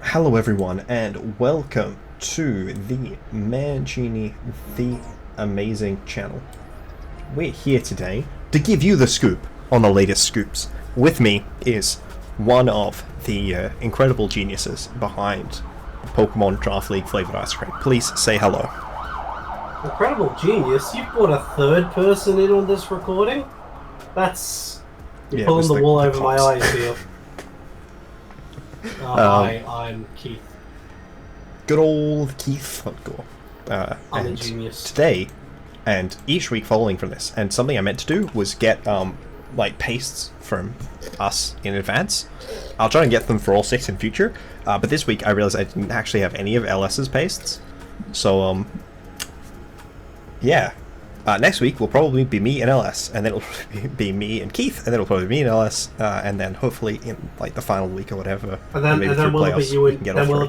Hello everyone and welcome to the Man Genie the Amazing channel. We're here today to give you the scoop on the latest scoops. With me is one of the incredible geniuses behind Pokemon Draft League flavored ice cream. Please say hello. Incredible genius, you brought a third person in on this recording? You're pulling the wool over my eyes here. Hi, I'm Keith. Good old Keith Thundurus. I'm a genius. Today, and each week following from this, and something I meant to do was get like pastes from us in advance. I'll try and get them for all 6 in future, but this week I realized I didn't actually have any of LS's pastes, so yeah. Next week will probably be me and LS, and then it'll be me and Keith, and then it'll probably be me and LS, and then hopefully in like the final week or whatever. And then will it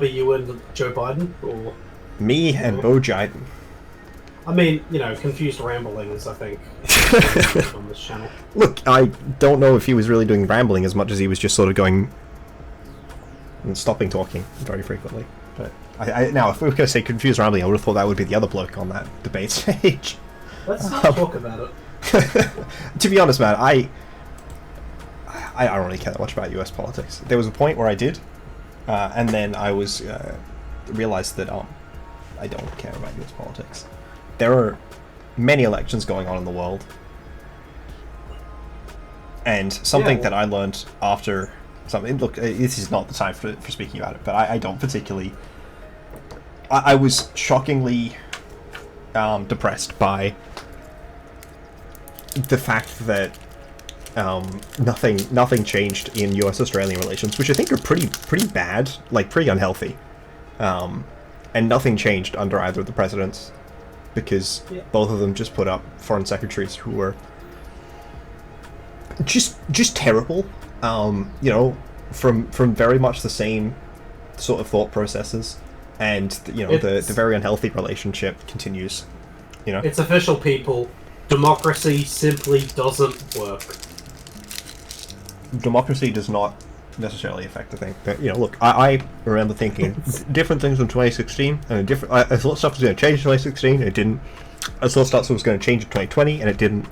be you and Joe Biden, or me and Bo Jiden? I mean, you know, confused ramblings, I think, on this channel. Look, I don't know if he was really doing rambling as much as he was just sort of going and stopping talking very frequently. But now, if we were going to say confused rambling, I would have thought that would be the other bloke on that debate stage. Let's not talk about it. To be honest, man, I don't really care that much about US politics. There was a point where I did, and then I was realized that I don't care about US politics. There are many elections going on in the world, and something that I learned after something. Look, this is not the time for speaking about it, but I don't particularly. I was shockingly depressed by the fact that nothing changed in US-Australian relations, which I think are pretty bad, like pretty unhealthy, and nothing changed under either of the presidents, because both of them just put up foreign secretaries who were just terrible, you know, from very much the same sort of thought processes, and you know the very unhealthy relationship continues. You know, it's official, people. Democracy simply doesn't work. Democracy does not necessarily affect the thing. But, you know, look, I remember thinking different things in 2016, and I thought stuff was going to change in 2016, and it didn't. I thought stuff was going to change in 2020, and it didn't.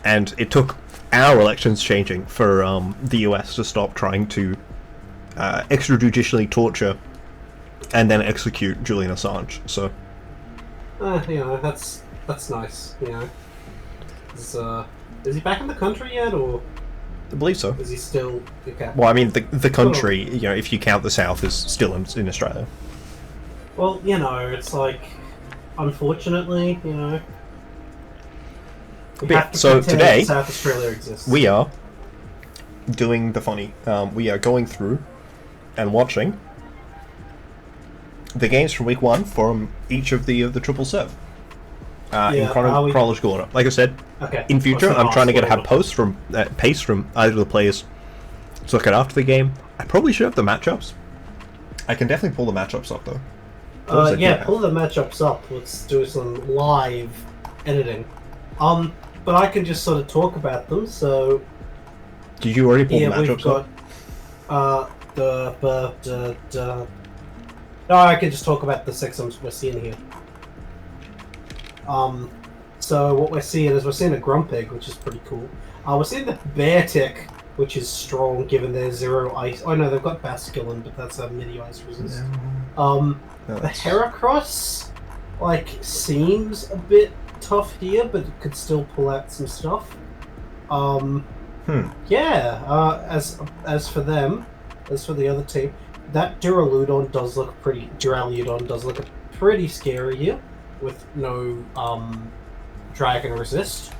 And it took our elections changing for the US to stop trying to extrajudicially torture and then execute Julian Assange. So, you know, that's nice. You know, is he back in the country yet, or I believe so. Is he still? Okay. Well, I mean, the country, you know, if you count the South, is still in Australia. Well, you know, it's like, unfortunately, you know. So today, South Australia exists. We are doing the funny. We are going through and watching the games from week 1 from each of the triple serve in chronological order. Like I said, in future I'm trying to have pace from either of the players to look at after the game. I probably should have the matchups. I can definitely pull the matchups up though. Pull the matchups up. Let's do some live editing. But I can just sort of talk about them. So, did you already pull the matchups up? No, I can just talk about the 6 we're seeing here. So what we're seeing is we're seeing a Grumpig, which is pretty cool. We're seeing the Beartic, which is strong given their 0 ice. Oh no, they've got Basculin, but that's a mini ice resist. The Heracross, like, seems a bit tough here, but it could still pull out some stuff. Yeah. As for them, as for the other team. That Duraludon does look pretty scary here, with no Dragon Resist,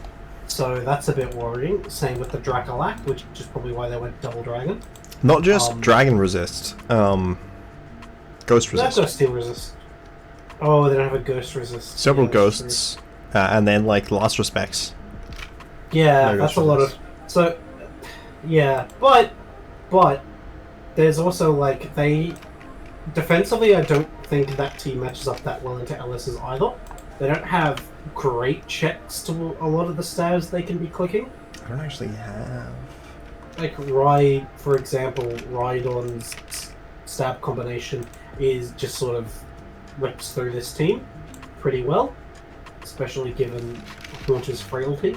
so that's a bit worrying. Same with the Dracolac, which is probably why they went Double Dragon. Not just Dragon Resist, Ghost Resist. That's Steel Resist. Oh, they don't have a Ghost Resist. Several Ghosts, and then like Last Respects. Yeah, no, that's a lot of... So, yeah, but... There's also, like, defensively, I don't think that team matches up that well into LS's either. They don't have great checks to a lot of the stabs they can be clicking. I don't actually have For example, Rhydon's stab combination is just sort of rips through this team pretty well, especially given Haunter's frailty.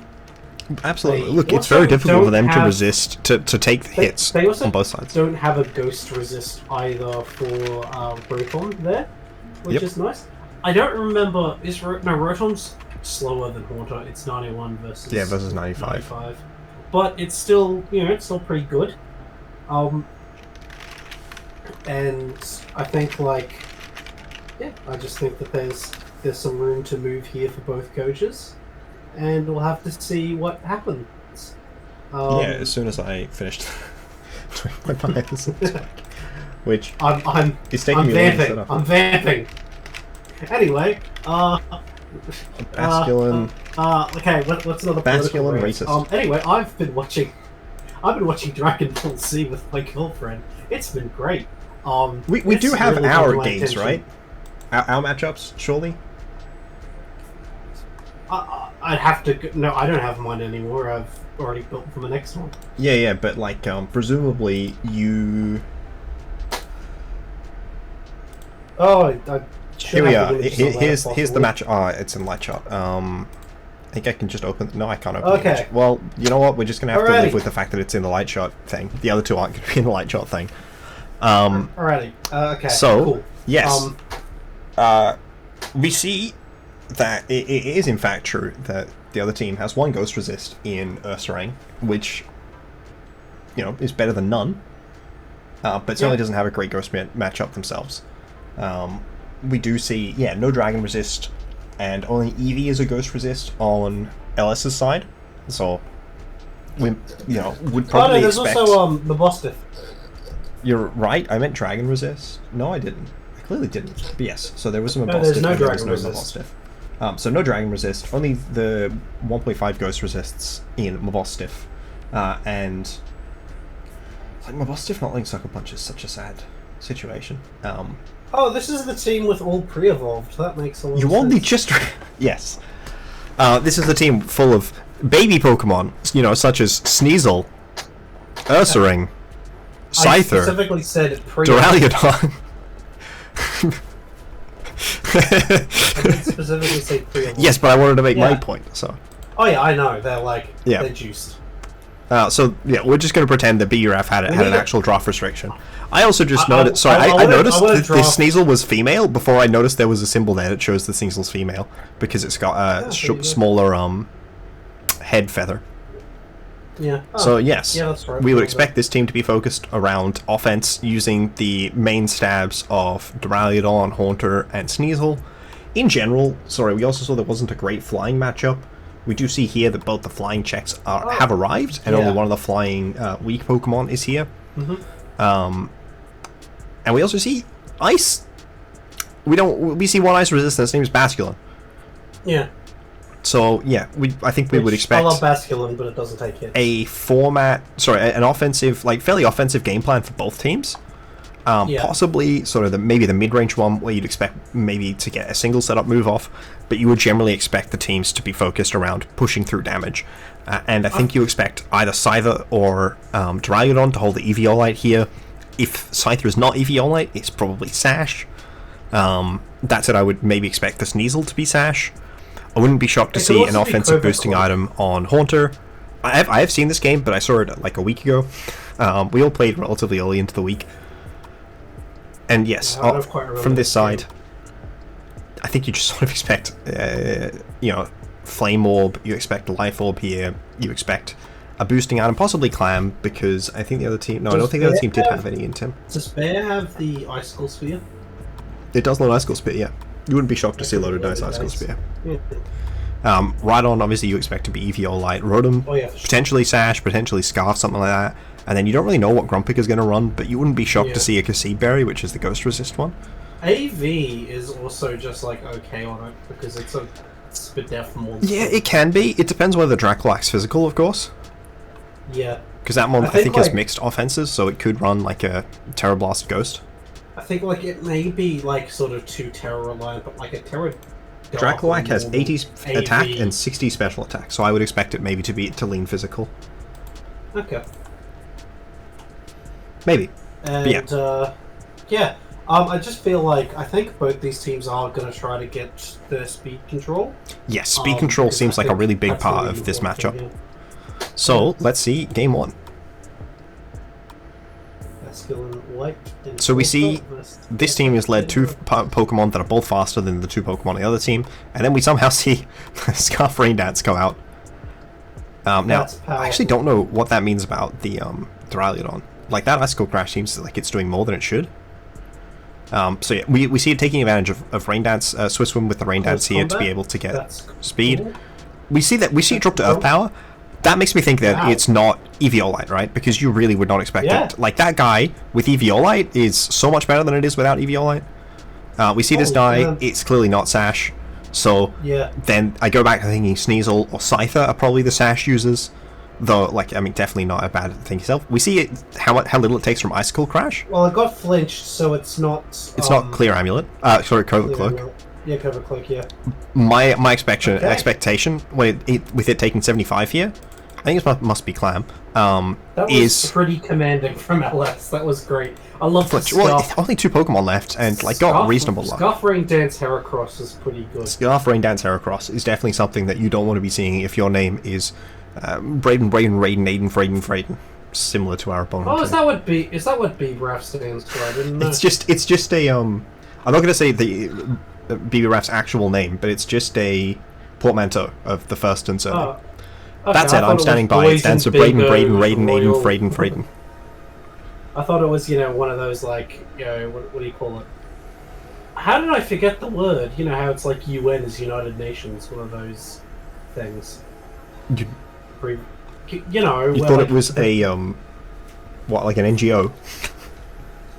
Absolutely. Look, it's very difficult for them to resist, to take the hits they also on both sides. Don't have a ghost resist either for Rotom there, which is nice. I don't remember, Rotom's slower than Haunter. It's 91 versus... Yeah, versus 95. But it's still, it's still pretty good. And I think, I just think that there's some room to move here for both coaches. And we'll have to see what happens. As soon as I finished my bias, which is taking me long to set up. I'm vamping. Anyway, Basculin. Okay, what's another Basculin racist. Anyway, I've been watching Dragon Ball Z with my girlfriend. It's been great. We do have really our got my games, attention. right? Our matchups, surely. I'd have to. No, I don't have mine anymore. I've already built for the next one. Yeah, but presumably you. Oh, Here we are. Here's the match. It's in light shot. I think I can just open. No, I can't open. Okay. The match. Well, you know what? We're just gonna have to live with the fact that it's in the light shot thing. The other two aren't gonna be in the light shot thing. Alrighty. Okay. So cool. yes, we see that it is in fact true that the other team has one ghost resist in Ursaring, which is better than none, but certainly doesn't have a great ghost matchup themselves. We do see no dragon resist, and only Eevee is a ghost resist on LS's side, so we would probably there's expect. Also the Bostiff. You're right. I meant dragon resist. No, I didn't. I clearly didn't. But yes, so there was some there's Mabostiff. no And there was dragon no resist. Mabostiff. So no dragon resist. Only the 1.5 ghost resists in Mabostiff, and Mabostiff not letting Sucker Punch is such a sad situation. Oh, this is the team with all pre-evolved. That makes a lot of sense. You only just yes. This is the team full of baby Pokemon, such as Sneasel, Ursaring, Scyther, I specifically said pre-evolved. Duraludon. I did specifically say pre-evolved. Yes, but I wanted to make my point, so. Oh yeah, I know. They're juiced. So we're just going to pretend that BRF had an actual draft restriction. I also just noticed. I noticed that this Sneasel was female before I noticed there was a symbol there that shows the Sneasel's female because it's got a smaller head feather. Yeah. Oh, so yes, that's right. we would expect this team to be focused around offense using the main stabs of Duraludon, Haunter, and Sneasel. In general, we also saw there wasn't a great flying matchup. We do see here that both the flying checks have arrived, and only one of the flying weak Pokemon is here. Mm-hmm. And we also see ice. We see one ice resistance. His name is Basculin. Yeah. So I think we would expect. I love Basculin, but it doesn't take hits. An offensive, fairly offensive game plan for both teams. Possibly maybe the mid-range one where you'd expect maybe to get a single setup move off, but you would generally expect the teams to be focused around pushing through damage. And I think you expect either Scyther or Duraludon to hold the Eviolite here. If Scyther is not Eviolite, it's probably Sash. That said, I would maybe expect the Sneasel to be Sash. I wouldn't be shocked to see an offensive boosting item on Haunter. I have seen this game, but I saw it a week ago. We all played relatively early into the week. And yes, from this side, I think you just sort of expect, Flame Orb, you expect Life Orb here, you expect a boosting item, possibly Clam, because I think the other team... No, I don't think the other team did have any in Tim. Does Bear have the Icicle Sphere? It does load Icicle Spear, yeah. You wouldn't be shocked to see a loaded dice Icicle Spear. Rhydon, obviously, you expect to be Eviolite. Rotom, potentially Sash, potentially Scarf, something like that. And then you don't really know what Grumpig is going to run, but you wouldn't be shocked to see a Cassib Berry, which is the Ghost Resist one. AV is also just okay on it, because it's a Spadef monster. Yeah, it can be. It depends whether Dracolax's physical, of course. Yeah. Because that one, I think has mixed offenses, so it could run a Terra Blast Ghost. I think it may be sort of too Terra reliant, but a Terra... Dracolax has 80 attack and 60 special attack, so I would expect it maybe to lean physical. Okay. Maybe. And yeah. I just feel like I think both these teams are going to try to get their speed control. Yes, speed control seems like a really big part of this matchup. Yeah. So, let's see game 1. So we see this team has led 2 Pokemon that are both faster than the 2 Pokemon on the other team, and then we somehow see Scarf Rain Dance go out. Now, I actually don't know what that means about the Duraludon. Like, that Icicle Crash seems like it's doing more than it should. So yeah, we see it taking advantage of Rain Dance, Swiss Swim with the Rain Dance here to be able to get speed. Cool. We see it drop to Earth Power. That makes me think that it's not Eviolite, right? Because you really would not expect it. Like, that guy with Eviolite is so much better than it is without Eviolite. We see this guy, it's clearly not Sash. So then I go back to thinking Sneasel or Scyther are probably the Sash users. Though, like, I mean, definitely not a bad thing itself. We see it how little it takes from Icicle Crash. Well, it got flinched, so it's not... It's not Clear Amulet. Sorry, Covert Cloak. Amulet. Yeah, Covert Cloak, yeah. My expectation, with it taking 75 here, I think it must be Clam, that was pretty commanding from LS. That was great. I love the Scarf. Well, only 2 Pokemon left, and like got reasonable luck. Scarf Rain Dance Heracross is pretty good. Scarf Rain Dance Heracross is definitely something that you don't want to be seeing if your name is Raiden, Aiden, Fraden. Similar to our opponent. Oh, is that what BBRAF stands for? I didn't know. It's just a I'm not going to say the BBRAF's actual name, but it's just a portmanteau of the first and surname. Oh. Okay, that said, I'm standing by. It stands for Raiden, Aiden, Fraden. I thought it was, one of those, like, what do you call it? How did I forget the word? You know how it's like UN is United Nations, one of those things. You thought it was a, like an NGO?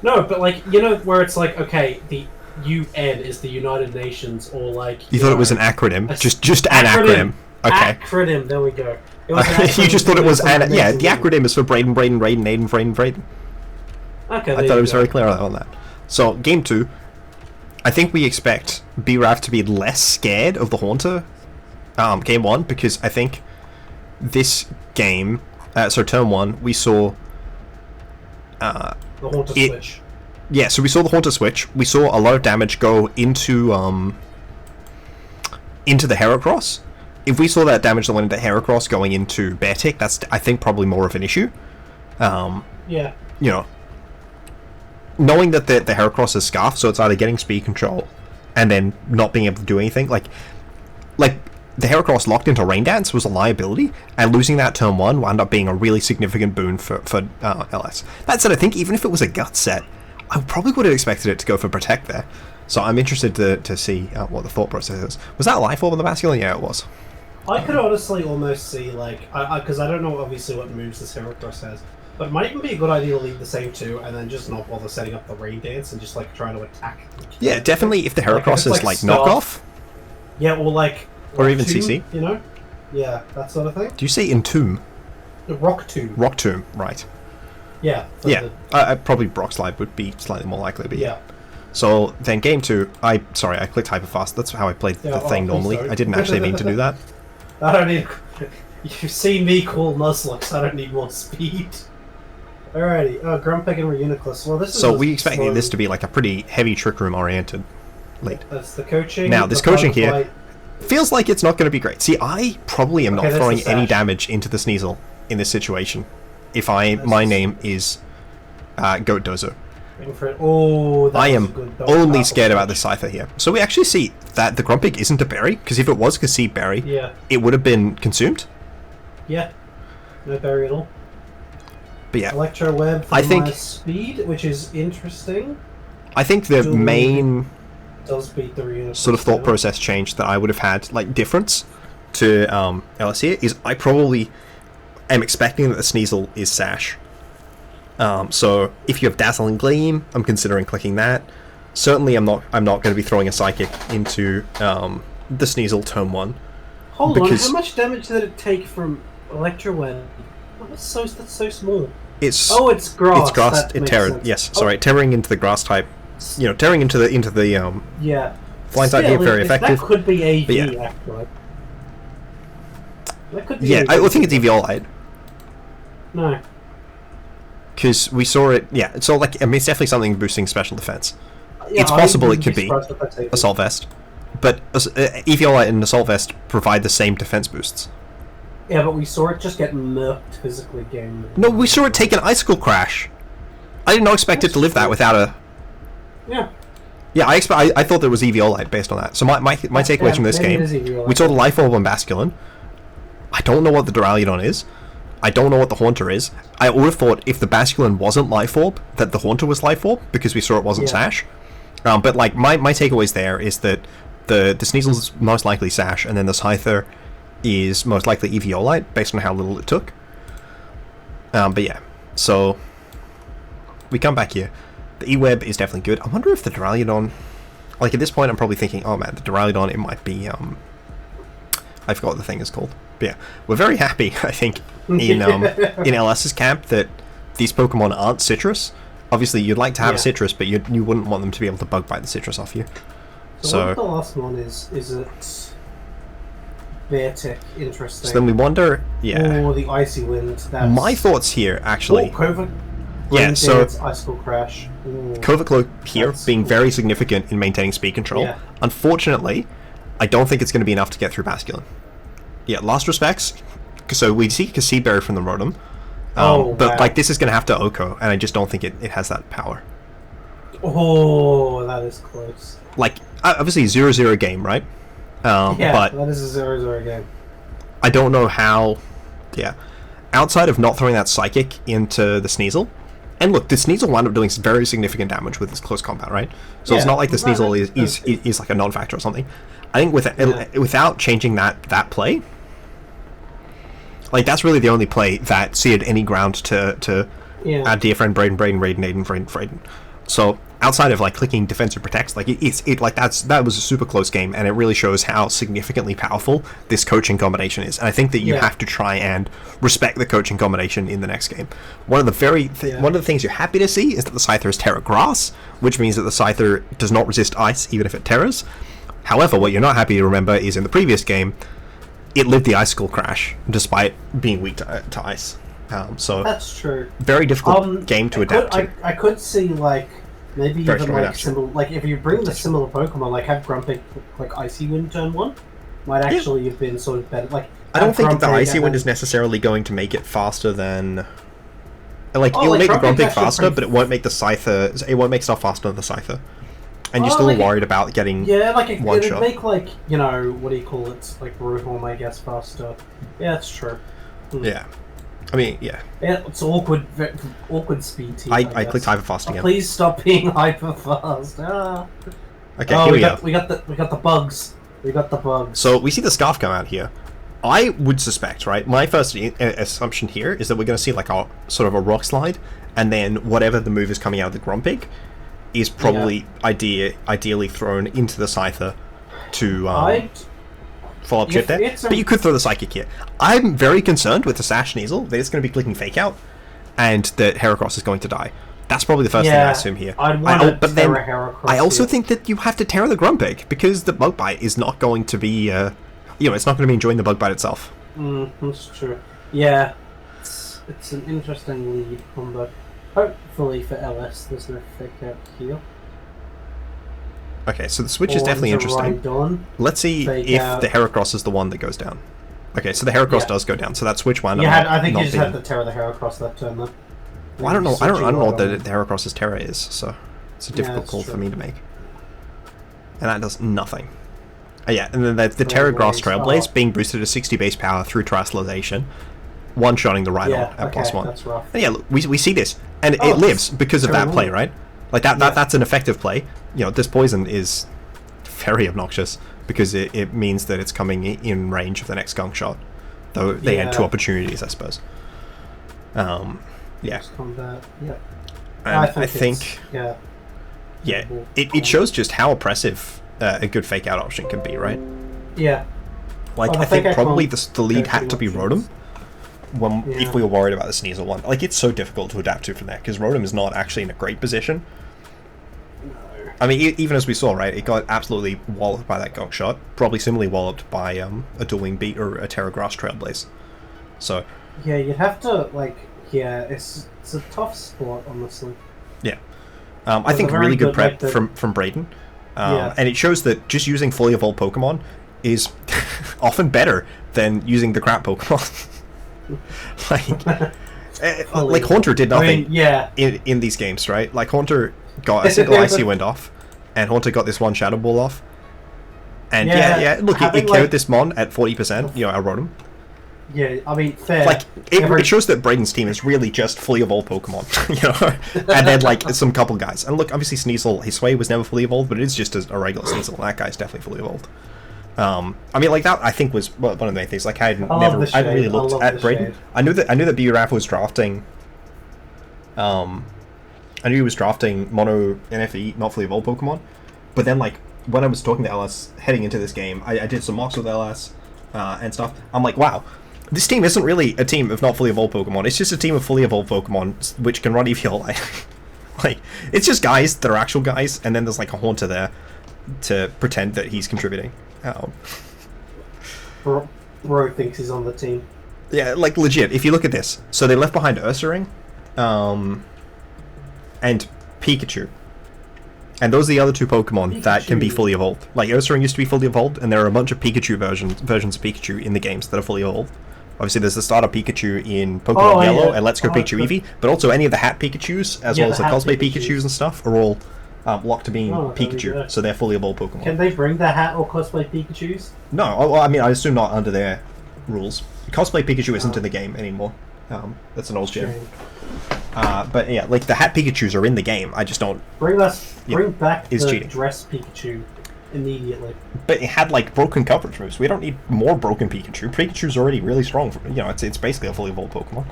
No, but like, where it's like, okay, the UN is the United Nations, or like... You thought it was an acronym? Just an acronym. Okay. Acronym, there we go. You just thought it was the acronym is for Aiden, Fraden. Okay, I thought it was very clear on that. So, game 2, I think we expect BRAF to be less scared of the Haunter game 1, because I think this game, turn 1, we saw the Haunter switch. Yeah, so we saw the Haunter switch. We saw a lot of damage go into the Heracross. If we saw that damage that went into Heracross going into Beartick, that's, I think, probably more of an issue. Yeah. Knowing that the Heracross is Scarf, so it's either getting speed control and then not being able to do anything. Like the Heracross locked into Rain Dance was a liability, and losing that turn 1 wound up being a really significant boon for LS. That said, I think even if it was a Gut set, I probably would have expected it to go for Protect there. So I'm interested to see what the thought process is. Was that Life Orb on the Basculin? Yeah, it was. I could honestly almost see, like, because I don't know obviously what moves this Heracross has, but it might even be a good idea to leave the same 2 and then just not bother setting up the Rain Dance and just like trying to attack. Yeah, definitely if the Heracross is like knockoff. Yeah, or like... Or even tomb, CC. Yeah, that sort of thing. Do you say Entomb? Rock Tomb. Rock Tomb, right. Yeah. Yeah, probably Brock Slide would be slightly more likely, but yeah. So then game 2, I clicked hyperfast. That's how I played the thing normally. I didn't actually mean to do that. I don't need... You've seen me call Nuzlocke, I don't need more speed. Alrighty, Grumpig and Reuniclus. Well, this is... So we expecting this to be like a pretty heavy Trick Room oriented lead. That's the coaching. Now, this coaching here feels like it's not going to be great. See, I probably am not throwing any damage into the Sneasel in this situation if my name is Goat Dozo. I am only scared about the Scyther here. So we actually see that the Grumpig isn't a berry, because if it was Conceived Berry, it would have been consumed. Yeah, no berry at all. But yeah, Electro Web for my speed, which is interesting. I think the main does beat the sort of thought process change that I would have had, like, difference to LS here, is I probably am expecting that the Sneasel is Sash. So if you have Dazzling Gleam, I'm considering clicking that. Certainly I'm not going to be throwing a Psychic into the Sneasel turn 1. Hold on, how much damage did it take from Electro Web? Oh, that's so small. It's grass. It's grass. Tearing into the grass type. Tearing into the flying type here, very effective. That could be AV, actually. That could be I think it's Eviolite. No. Because we saw it, yeah, so like, I mean, it's definitely something boosting special defense. Yeah, It's possible it could be surprised if that's taken. Assault Vest, but Eviolite and Assault Vest provide the same defense boosts. Yeah, but we saw it just get murked physically game. No, we saw it take an Icicle Crash. I did not expect it to live that without a... Yeah. Yeah, I thought there was Eviolite based on that. So my takeaways from this game, we saw the Life Orb on Basculin. I don't know what the Duraludon is. I don't know what the Haunter is. I would have thought if the Basculin wasn't Life Orb, that the Haunter was Life Orb, because we saw it wasn't Sash. But like my takeaways there is that the Sneasel's most likely Sash, and then the Scyther is most likely Eviolite, based on how little it took. But yeah, so we come back here. The E-Web is definitely good. I wonder if the Duraludon... Like, at this point, I'm probably thinking, oh man, the Duraludon, it might be... I forgot what the thing is called. But yeah, we're very happy, I think, in LS's camp that these Pokemon aren't citrus. Obviously, you'd like to have a citrus, but you wouldn't want them to be able to bug bite the citrus off you. So what the last one is it Beartic, interesting. So then we wonder, or the Icy Wind. That's... My thoughts here, actually... Yeah, so Icicle Crash. Covert here being very significant in maintaining speed control. Yeah. Unfortunately, I don't think it's going to be enough to get through Basculin. Yeah, Last Respects. So we see Cassiberry from the Rotom. But like this is going to have to Oko, and I just don't think it has that power. Oh, that is close. Like, obviously 0-0 game, right? Yeah, but that is a 0-0 game. I don't know how... Yeah. Outside of not throwing that Psychic into the Sneasel... And look, the Sneasel wound up doing very significant damage with its close combat, right? So it's not like the Sneasel is like a non-factor or something. I think without changing that play, like that's really the only play that seared any ground to add to your friend Braden. So outside of like clicking defensive protects, like that was a super close game, and it really shows how significantly powerful this coaching combination is. And I think that you have to try and respect the coaching combination in the next game. One of the things you're happy to see is that the Scyther is Terra Grass, which means that the Scyther does not resist ice even if it terras. However, what you're not happy to remember is in the previous game, it lived the Icicle Crash despite being weak to ice. So that's true. Very difficult game to adapt to. I could see like. Maybe very even like similar, like if you bring the similar Pokemon, like have Grumpig like Icy Wind turn 1, might actually have been sort of better. Like I don't think the Icy Wind is necessarily going to make it faster than. Like it'll make the Grumpig faster, but it won't make the Scyther. It won't make stuff faster than the Scyther. And you're still worried about getting one shot. Make like what do you call it? Like Rotom, I guess, faster. Yeah, that's true. Yeah. I mean, yeah. Yeah, it's awkward speed team. I clicked hyper fast again. Please stop being hyper fast. Ah. Okay, here we go. We got the bugs. We got the bugs. So we see the Scarf come out here. I would suspect, right? My first assumption here is that we're going to see like a sort of a rock slide, and then whatever the move is coming out of the Grumpig is probably ideally thrown into the Scyther to follow up shit there. But you could throw the Psychic here. I'm very concerned with the Sash Sneasel that it's going to be clicking Fake Out, and that Heracross is going to die. That's probably the first thing I assume here. But then I also think that you have to Terra the Grumpig, because the Bug Bite is not going to be, it's not going to be enjoying the Bug Bite itself. That's true. Yeah, it's an interesting lead combo. Hopefully for LS, there's no Fake Out here. Okay, so the switch is definitely interesting. Let's see if the Heracross is the one that goes down. Okay, so the Heracross does go down, so that switch wound up. I think you just have to Terra the Heracross that turn, though. Well, I don't know. I don't know what the Heracross's Terra is, so it's a difficult call for me to make. And that does nothing. Yeah, and then the Terra Grass Trailblaze being boosted to 60 base power through Terrestrialization, one-shotting the Rhydon at +1. That's rough. And yeah, look, we see this, and it lives because of that play, right? Like that's an effective play. This poison is very obnoxious because it means that it's coming in range of the next Gunk Shot. Though they had 2 opportunities, I suppose. Yeah. Combat. Yeah. And I think it shows just how oppressive a good Fake Out option can be, right? Yeah. Like I think probably the lead had to be Rotom. If we were worried about the Sneasel one, like it's so difficult to adapt to from there because Rotom is not actually in a great position. I mean, even as we saw, right, it got absolutely walloped by that Gunk Shot, probably similarly walloped by a Dual Wing Beat or a Terra Grass Trailblaze. So yeah, you'd have to like yeah, it's a tough sport, honestly. Yeah. I think really good prep from Braden. Yeah. And it shows that just using fully evolved Pokemon is often better than using the crap Pokemon. like Haunter did nothing in these games, right? Like Haunter got a single Icy Wind off, and Haunter got this one Shadow Ball off. And look, it killed this Mon at 40%, you know, I wrote him. Yeah, I mean, fair. Like, it shows that Braden's team is really just fully evolved Pokemon, you know? And then, like, some couple guys. And look, obviously Sneasel, his Sway was never fully evolved, but it is just a regular Sneasel. That guy's definitely fully evolved. I mean, like, that, I think, was one of the main things. Like, I hadn't really looked at Braden. I knew that BRAF was drafting, I knew he was drafting Mono NFE, not fully evolved Pokemon. But then, like, when I was talking to LS heading into this game, I did some mocks with LS and stuff. I'm like, wow, this team isn't really a team of not fully evolved Pokemon. It's just a team of fully evolved Pokemon which can run EVL. Like, it's just guys that are actual guys, and then there's like a Haunter there to pretend that he's contributing. Bro thinks he's on the team. Yeah, like legit. If you look at this, so they left behind Ursaring, and Pikachu. And those are the other two Pokemon that can be fully evolved. Like, Ursaring used to be fully evolved, and there are a bunch of Pikachu versions of Pikachu in the games that are fully evolved. Obviously, there's the starter Pikachu in Pokemon Yellow and Let's Go Pikachu Eevee, but also any of the hat Pikachus, as well as the cosplay Pikachus and stuff, are all locked to being Pikachu, so they're fully evolved Pokemon. Can they bring the hat or cosplay Pikachus? No, well, I mean, I assume not under their rules. Cosplay Pikachu isn't in the game anymore. That's an old gem. But yeah, like the hat Pikachus are in the game. I just don't bring back the cheating. dress Pikachu immediately. But it had like broken coverage moves. We don't need more broken Pikachu. Pikachu's already really strong. You know, it's basically a fully evolved Pokemon.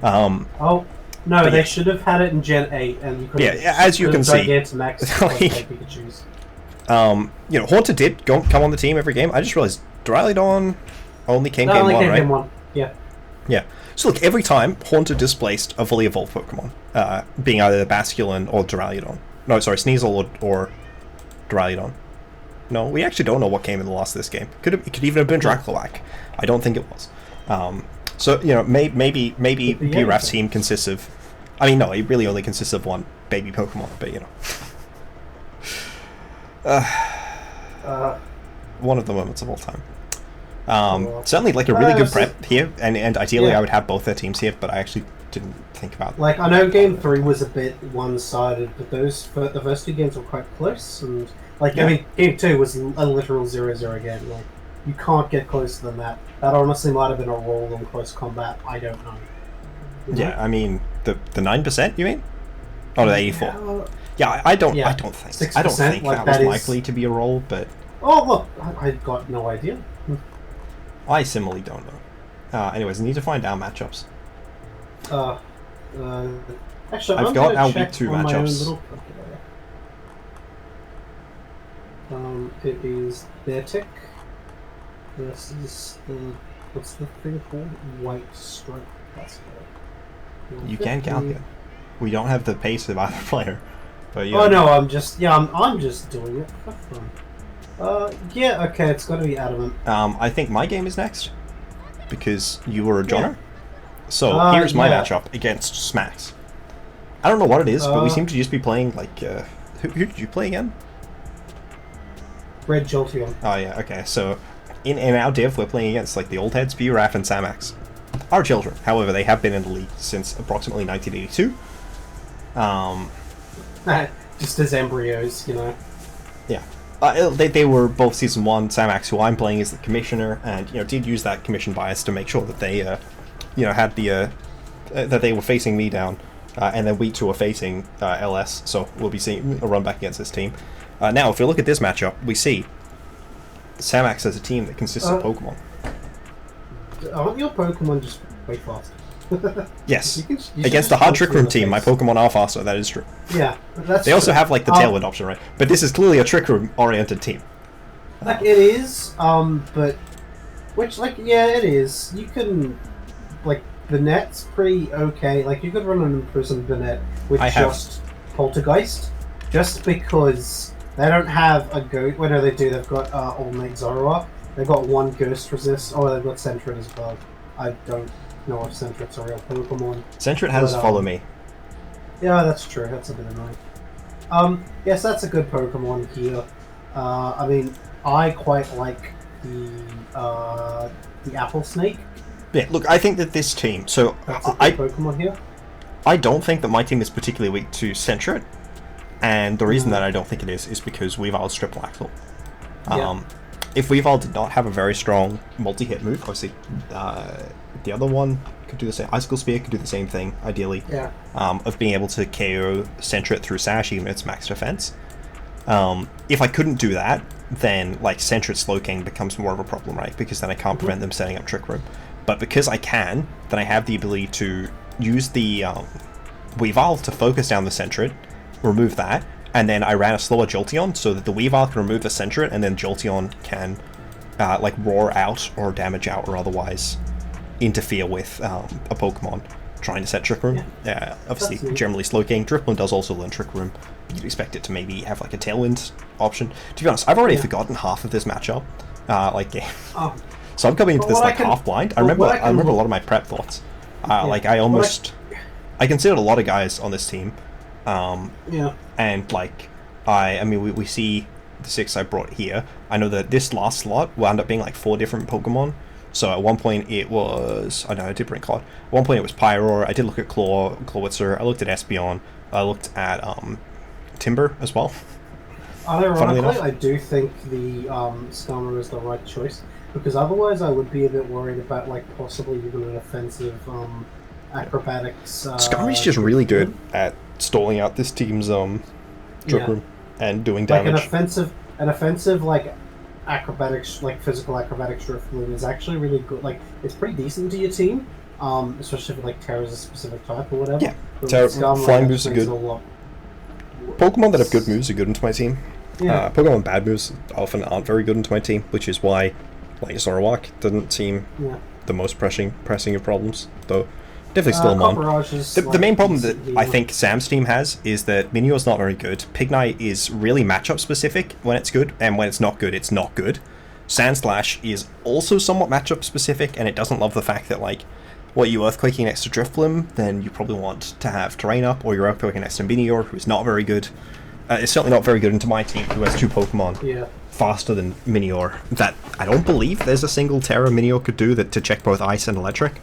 Oh no, they should have had it in Gen 8, and you could. Yeah, as you can see, Pikachus. You know, Haunter did come on the team every game. I just realized Duraludon only came game 1, right? Game 1. Yeah. Yeah. So look, every time Haunter displaced a fully evolved Pokemon, being either the Basculin or Duraludon. No, sorry, Sneasel or Duraludon. No, we actually don't know what came in the last of this game. It could even have been Draculac. I don't think it was. So, you know, maybe BRAF's team consists of... I mean, no, it really only consists of one baby Pokemon, but, you know. One of the moments of all time. Certainly, like, a really good prep here, and ideally I would have both their teams here, but I actually didn't think about it. Like, I know Game 3 was a bit one-sided, but the first two games were quite close, and, like, I mean, Game 2 was a literal 0-0 game. Like, you can't get closer than that. That honestly might have been a roll on close combat, I don't know. Yeah, I mean, the 9%, you mean? Oh, the 84. Yeah, I don't think 6%, I don't think like, that was likely to be a roll, but... Oh, look, I got no idea. I similarly don't know. Anyways, I need to find our matchups. Actually, I've got our week 2 matchups. It is Beartick versus what's the thing called? White Stripe. You can calculate. We don't have the pace of either player, but yeah. Oh no, I'm just doing it for fun. Yeah, okay, it's got to be Adamant. I think my game is next because you were a Jono. So here's my matchup against Smax. I don't know what it is, but we seem to just be playing like who did you play again? Red Jolteon. Oh yeah, okay. So in our div, we're playing against like the old heads, BRAF and Samax. Our children, however, they have been in the league since approximately 1982. Just as embryos, you know. Yeah. They were both Season 1. Samax, who I'm playing, is the commissioner, and, you know, did use that commission bias to make sure that they, you know, had the, that they were facing me down, and then we two are facing LS, so we'll be seeing a run back against this team. Now, if we look at this matchup, we see Samax has a team that consists of Pokemon. Aren't your Pokemon just way faster? Yes. Against the hard Trick Room team, my Pokemon are faster, that is true. Yeah, that's They also have, like, the Tailwind option, right? But this is clearly a Trick Room-oriented team. Like, it is, but... Which, like, yeah, it is. You can... Like, Banette's pretty okay. Like, you could run an Imprisoned Banette with just Poltergeist. Just because they don't have a Ghost... Well, no, they do. They've got All-Night Zoroark. They've got one Ghost Resist. Oh, they've got Sentret as well. I don't know if Sentret's a real Pokemon. Sentret has Follow Me. Yeah, that's true. That's a bit annoying. Yes, that's a good Pokemon here. I mean, I quite like the Apple Snake. Yeah, look, I think that this team. So That's a good Pokemon here. I don't think that my team is particularly weak to Sentret, and the reason that I don't think it is because Weavile's Triple Axle. If Weavile did not have a very strong multi-hit move, obviously the other one could do the same. Icicle Spear could do the same thing, ideally. Yeah. Of being able to KO Sentret through Sash, even if it's max defense. If I couldn't do that, then like Sentret Slowking becomes more of a problem, right? Because then I can't prevent them setting up Trick Room. But because I can, then I have the ability to use the Weavile to focus down the Sentret, remove that, and then I ran a slower Jolteon so that the Weavile can remove the Sentret, and then Jolteon can like roar out or damage out or otherwise interfere with a Pokemon trying to set Trick Room. Obviously, generally Slowking. Drifloon does also learn Trick Room. You'd expect it to maybe have like a Tailwind option. To be honest, I've already forgotten half of this matchup game. So I'm coming into this like half blind. I remember a lot of my prep thoughts. Like I considered a lot of guys on this team. And like I mean we see the 6 I brought here. I know that this last slot will end up being like 4 different Pokemon. So at one point it was, I did bring Claude. At one point it was Pyroar. I did look at Clawitzer. I looked at Espeon. I looked at Timber as well. Ironically, I do think the Skarmory is the right choice, because otherwise I would be a bit worried about like possibly even an offensive acrobatics. Skarmory's just really good at stalling out this team's Trick Room and doing damage. Like an offensive like acrobatics, like physical acrobatics Drifloon is actually really good. Like it's pretty decent to your team, especially if like Terra's a specific type or whatever. Yeah, flying moves are good. Pokemon that have good moves are good into my team. Pokemon with bad moves often aren't very good into my team, which is why like Zoroark doesn't seem the most pressing of problems, though definitely still among. The main problem that I think Sam's team has is that Minior's not very good. Pignite is really matchup specific when it's good, and when it's not good, it's not good. Sandslash is also somewhat matchup specific, and it doesn't love the fact that like, what, you Earthquaking next to Drifblim, then you probably want to have Terrain up, or you're Earthquaking next to Minior, who's not very good. It's certainly not very good into my team, who has 2 Pokemon faster than Minior, that I don't believe there's a single Terra Minior could do that to check both Ice and Electric.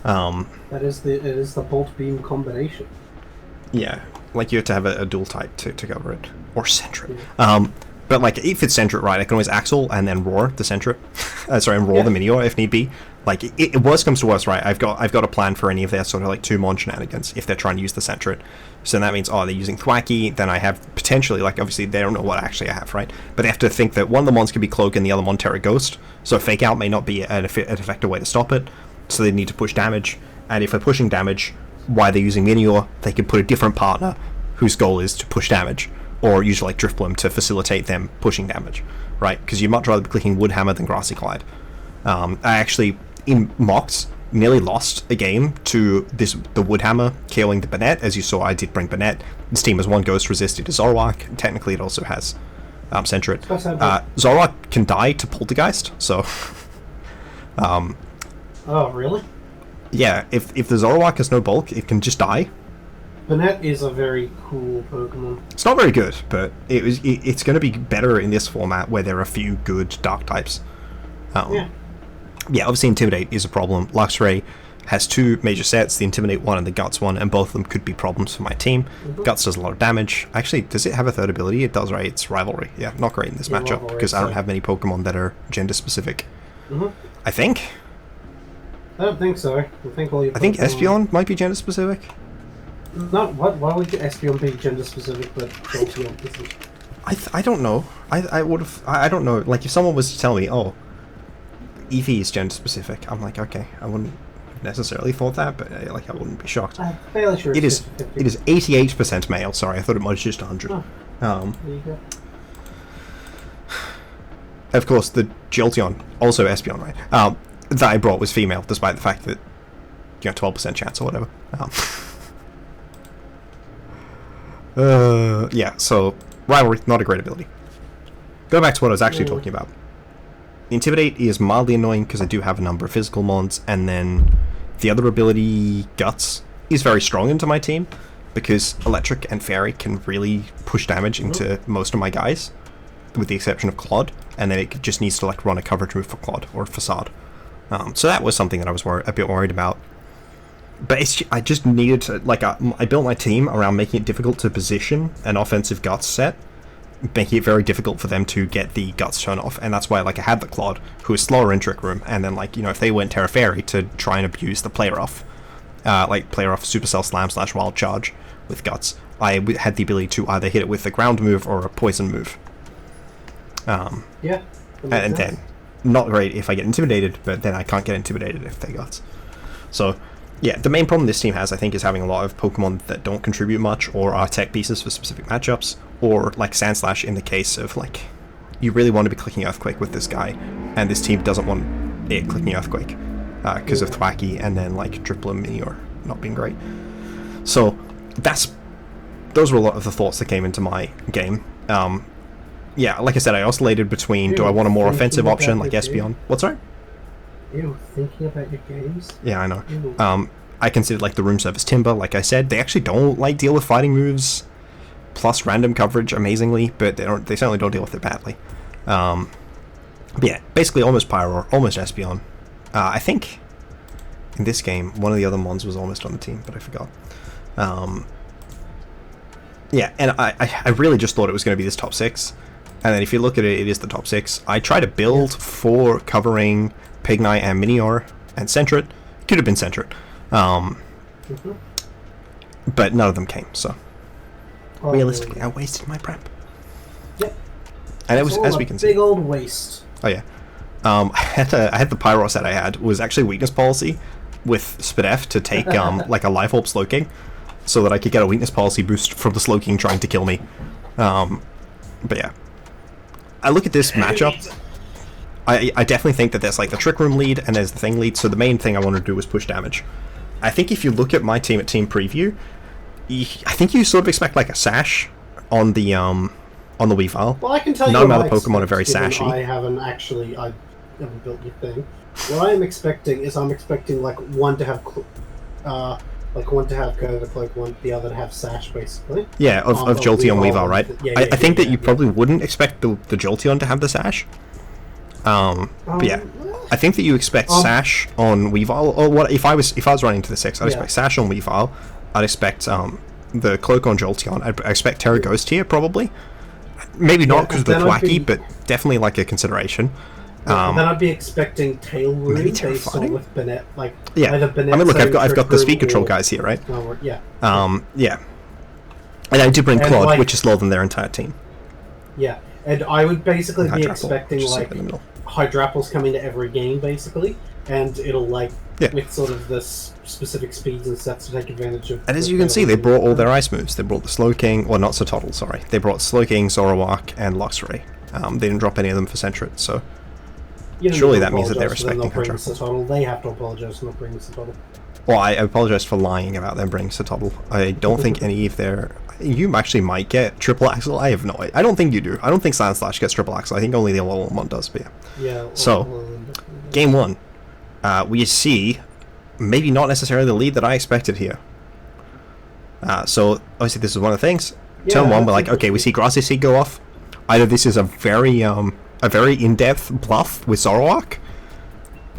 It is the Bolt Beam combination. Yeah, like you have to have a dual type to cover it, or Sentret. But like if it's Sentret, right, I can always Axle and then roar the Sentret. And roar the Minior if need be. Like it worst comes to worst, right? I've got a plan for any of their sort of like 2-mon shenanigans if they're trying to use the Sentret. So that means they're using Thwacky, then I have potentially, like, obviously they don't know what actually I have, right? But they have to think that one of the mons can be Cloak and the other mon Terra Ghost. So Fake Out may not be an effective way to stop it. So they need to push damage, and if they're pushing damage while they're using Minior, they can put a different partner whose goal is to push damage, or use like Drifblim to facilitate them pushing damage, right? Because you'd much rather be clicking Woodhammer than Grassy Glide. I actually, in Mox, nearly lost a game to the Woodhammer KOing the Banette. As you saw, I did bring Banette. This team has 1 Ghost resisted to Zoroark, and technically it also has Sentret. Zoroark can die to Poltergeist, so... Oh, really? Yeah, if the Zoroark has no bulk, it can just die. Banette is a very cool Pokemon. It's not very good, but it's going to be better in this format where there are a few good Dark types. Yeah, obviously Intimidate is a problem. Luxray has 2 major sets, the Intimidate one and the Guts one, and both of them could be problems for my team. Guts does a lot of damage. Actually, does it have a 3rd ability? It does, right? It's Rivalry. Yeah, not great in this matchup, because I don't have many Pokemon that are gender-specific. I think? I don't think so. I think Espeon might be gender-specific. No, why would Espeon be gender-specific, but Jolteon isn't? I don't know. I would have... I don't know. Like, if someone was to tell me, oh, Eevee is gender-specific, I'm like, okay, I wouldn't have necessarily thought that, but like, I wouldn't be shocked. I'm fairly sure it is 88% male. Sorry, I thought it might have just 100. Oh, there you go. Of course, the Jolteon, also Espeon, right? That I brought was female, despite the fact that 12% chance or whatever. Yeah, so Rivalry, not a great ability. Go back to what I was actually talking about. Intimidate is mildly annoying because I do have a number of physical mons, and then The other ability, Guts, is very strong into my team, because Electric and Fairy can really push damage into most of my guys, with the exception of Claude, and then it just needs to like run a coverage move for Claude, or Facade. So that was something that I was a bit worried about. But I just needed to, like, I built my team around making it difficult to position an offensive Guts set, making it very difficult for them to get the Guts turn off, and that's why, like, I had the Claude, who is slower in Trick Room, and then, like, you know, if they went Terra Fairy to try and abuse the Player Off, Supercell Slam / Wild Charge with Guts, I had the ability to either hit it with a ground move or a poison move. Yeah. And then, not great if I get intimidated, but then I can't get intimidated if they Guts. So, yeah, the main problem this team has, I think, is having a lot of Pokemon that don't contribute much, or are tech pieces for specific matchups, or like Sandslash in the case of, like, you really want to be clicking Earthquake with this guy, and this team doesn't want it clicking Earthquake, because of Thwacky, and then, like, Driploom Meteor not being great. So, those were a lot of the thoughts that came into my game. Yeah, like I said, I oscillated between, do I want a more offensive option, like Espeon? What's right? Ew, thinking about your games? Yeah, I know. I considered, like, the Room Service Timber, like I said. They actually don't, like, deal with fighting moves, plus random coverage, amazingly, but they certainly don't deal with it badly. But yeah, basically almost Pyroar, almost Espeon. I think in this game, one of the other Mons was almost on the team, but I forgot. Yeah, and I really just thought it was going to be this top 6. And then if you look at it, it is the top 6. I tried to build for covering Pignite and Minior and Sentret. Could have been Sentret. But none of them came, so realistically, I wasted my prep. Yep. And it was, as we can see, big old waste. Oh yeah. I had the Pyro set I had was actually weakness policy with Spadef to take like a Life Orb Slowking, so that I could get a weakness policy boost from the Slowking trying to kill me. But yeah, I look at this matchup. I definitely think that there's like the Trick Room lead and there's the Thing lead. So the main thing I wanted to do was push damage. I think if you look at my team at Team Preview, I think you sort of expect like a Sash on the Weavile. Well, I can tell you none of the Pokemon are very sashy. I haven't built your thing. What I'm expecting is like one to have Go to Cloak, the other to have Sash, basically. Yeah, of Jolteon Weavile, right? I think that you probably yeah. wouldn't expect the Jolteon to have the Sash. But yeah, I think that you expect Sash on Weavile. Or what if I was running to the 6? I'd expect Sash on Weavile. I'd expect the Cloak on Jolteon. I'd expect Terra Ghost here probably. Maybe not because of the Thwacky, but definitely like a consideration. Then I'd be expecting Tail Wound maybe based on with Bennett, like yeah. either Bennett. I mean, look, I've got the speed control guys here, right? Yeah. Yeah. And I did bring Claude, like, which is slower than their entire team. Yeah, and I would basically be Hydrapple, expecting like Hydrapples coming to every game, basically, and it'll like with sort of this specific speeds and sets to take advantage of. And as you can see, they brought all their ice moves. They brought the Slowking, well, not Sotottle, sorry. They brought Slowking, Zoroark, and Luxray. They didn't drop any of them for Sentret, so surely that means that they're respecting Hydrapple. They have to apologize for not bringing Sotottle. Well, I apologize for lying about them bringing Sotottle. I don't think any of their... You actually might get Triple Axle. I have no idea. I don't think you do. I don't think Sandslash gets Triple Axle. I think only the Alolan one does, but yeah. So, game 1. We see maybe not necessarily the lead that I expected here. So, obviously this is one of the things. Turn 1, we're like, okay, we see Grassy Seed go off. Either this is a very in-depth bluff with Zoroark,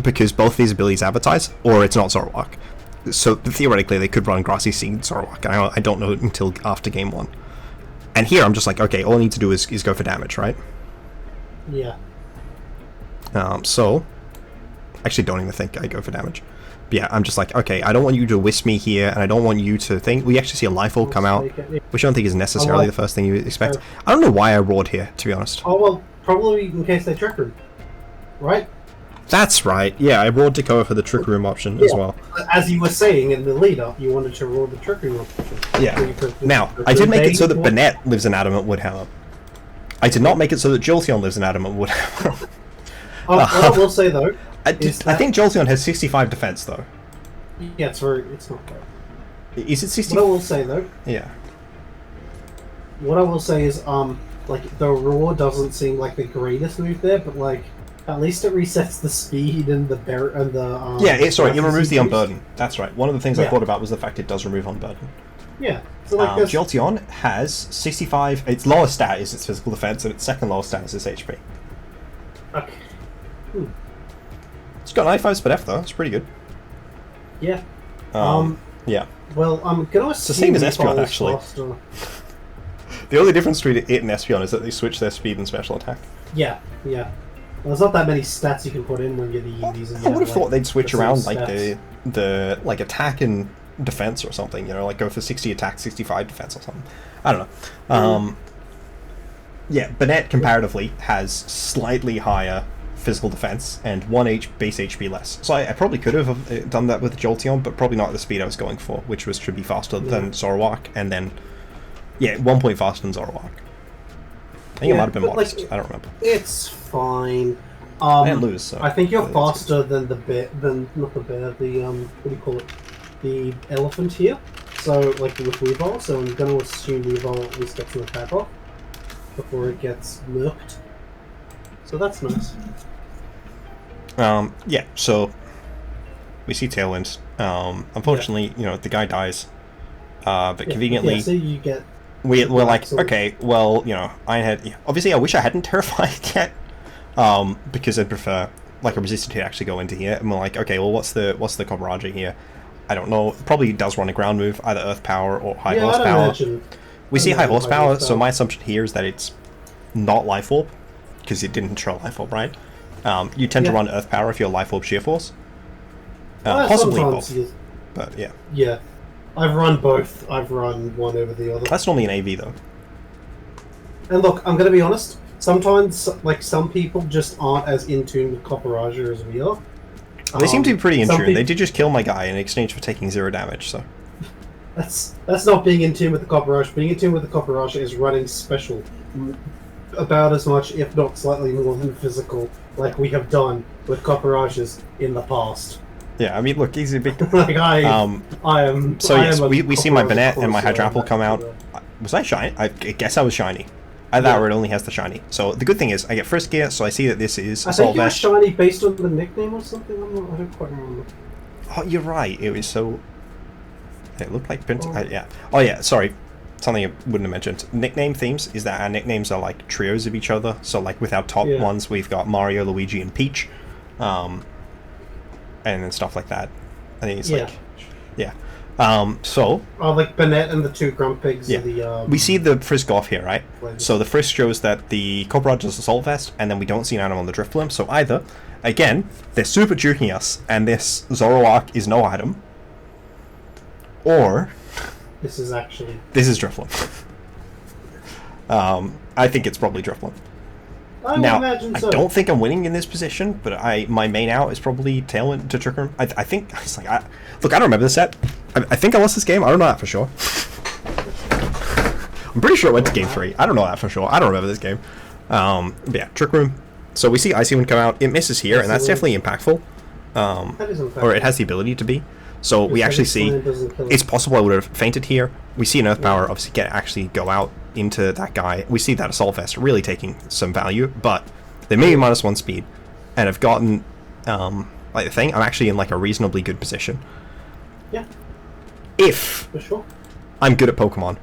because both these abilities advertise, or it's not Zoroark. So theoretically, they could run Grassy Seed Zoroark, and I don't know until after game 1. And here, I'm just like, okay, all I need to do is go for damage, right? Yeah. So, actually don't even think I go for damage. But yeah, I'm just like, okay, I don't want you to Wisp me here, and I don't want you to think... We actually see a Life Orb come out, which I don't think is necessarily the first thing you expect. I don't know why I roared here, to be honest. Oh, well, probably in case they Trick Room, right? That's right. Yeah, I roared Dakota for the Trick Room option as well. As you were saying in the lead-up, you wanted to roar the Trick Room option. Yeah. Now, I did make it so that Bennett lives in Adamant Woodhammer. I did not make it so that Jolteon lives in Adamant Woodhammer. What I will say, though... I think Jolteon has 65 defense, though. Yeah, it's not great. Is it 60? What I will say, though... Yeah. What I will say is, like, the roar doesn't seem like the greatest move there, but, like, At least it resets the speed and the it removes the unburden. That's right. One of the things I thought about was the fact it does remove unburden. Yeah. So like Jolteon has 65. Its lowest stat is its physical defense, and its second lowest stat is its HP. Okay. It's got 95 speed F though. It's pretty good. Yeah. Yeah. Well, I'm gonna assume it's the same as Espeon actually. Faster. The only difference between it and Espeon is that they switch their speed and special attack. Yeah. Yeah. Well, there's not that many stats you can put in when you're the EVs. And I would have thought they'd switch around like stats. the like attack and defense or something. You know, like go for 60 attack, 65 defense or something. I don't know. Yeah, Banette comparatively has slightly higher physical defense and 1 base HP less. So I probably could have done that with Jolteon, but probably not at the speed I was going for, which was to be faster than Zoroark, and then 1 point faster than Zoroark. I think it might have been modest. Like, I don't remember. It's fine. I didn't lose, so I think you're faster than the bear. Not the bear. The what do you call it? The elephant here. So like with Weavile. So I'm going to assume Weavile at least gets an attack off before it gets murked. So that's nice. Yeah. So we see Tailwind. Unfortunately, the guy dies. But conveniently, so you get. We're like, okay, well, obviously I wish I hadn't terrified yet, because I'd prefer like a resistant to actually go into here, and we're like, okay, well, what's the Cobaraja here? I don't know. Probably does run a ground move, either Earth Power or High Horsepower. We see High Horsepower, so my assumption here is that it's not Life Orb, because it didn't control Life Orb, right? You tend to run Earth Power if you're Life Orb Sheer Force, possibly both, but yeah. Yeah. I've run both. I've run one over the other. That's normally an AV though. And look, I'm going to be honest. Sometimes, like, some people just aren't as in tune with Copperajah as we are. They seem to be pretty in tune. They did just kill my guy in exchange for taking 0 damage, so... That's not being in tune with the Copperajah. Being in tune with the Copperajah is running special. About as much, if not slightly more than physical, like we have done with Copperajas in the past. Yeah, I mean, look, he's a big... like, I am... So, yes, we see my Banette and my closer on Hydrapple come out. Was I shiny? I guess I was shiny. Either that or it only has the shiny. So, the good thing is, I get first gear, so I see that this is... I think you were shiny based on the nickname or something? I don't quite remember. Oh, you're right. It was so... It looked like... yeah. Oh, yeah, sorry. Something I wouldn't have mentioned. Nickname themes is that our nicknames are like trios of each other. So, like, with our top ones, we've got Mario, Luigi, and Peach. And then stuff like that. I think it's like... Yeah. So... Oh, like Banette and the 2 Grumpigs. Yeah. We see the Frisk off here, right? So the Frisk shows that the Copperajah is Assault Vest, and then we don't see an item on the Drifblim. So either, again, they're super juking us, and this Zoroark is no item. Or... This is actually... This is Drifblim. I think it's probably Drifblim. I don't think I'm winning in this position, but my main out is probably Tailwind to trick him. I think it's like look, I don't remember this set. I think I lost this game. I don't know that for sure. I'm pretty sure it went to game 3. I don't know that for sure. I don't remember this game. But yeah, Trick Room. So we see Icy Wind come out. It misses here, and that's definitely impactful. Or it has the ability to be. So we actually see it's possible I would have fainted here. We see an Earth Power obviously actually go out into that guy. We see that Assault Vest really taking some value, but they may be -1 speed, and I've gotten like the thing. I'm actually in like a reasonably good position. Yeah. If for sure. I'm good at Pokemon,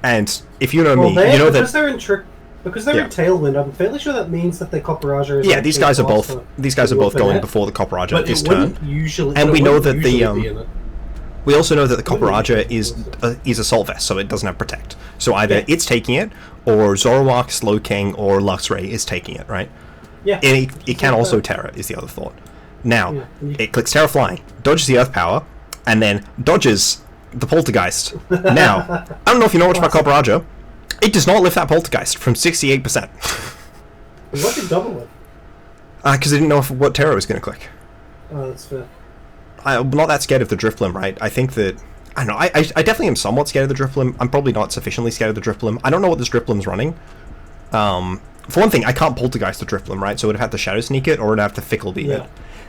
and if you know me, you know because they're in Tailwind. I'm fairly sure that means that the Copperajah is. Yeah, these guys are both going before the Copperajah this turn. And we know that the we also know that the Copperajah is Assault Vest, so it doesn't have Protect. So either it's taking it, or Zoroark, Slowking, or Luxray is taking it, right? Yeah. And it can also Terra, is the other thought. Now, it clicks Terra Flying, dodges the Earth Power, and then dodges the Poltergeist. Now, I don't know if you know much about Copperajah. It does not lift that Poltergeist from 68%. What did double it? Because I didn't know what Terra was going to click. Oh, that's fair. I'm not that scared of the Drifblim, right? I think that... I don't know, I definitely am somewhat scared of the Drifblim. I'm probably not sufficiently scared of the Drifblim. I don't know what this Drifblim's running. For one thing, I can't Poltergeist the Drifblim, right? So it would have to Shadow Sneak it, or it would have to Fickle Beam it.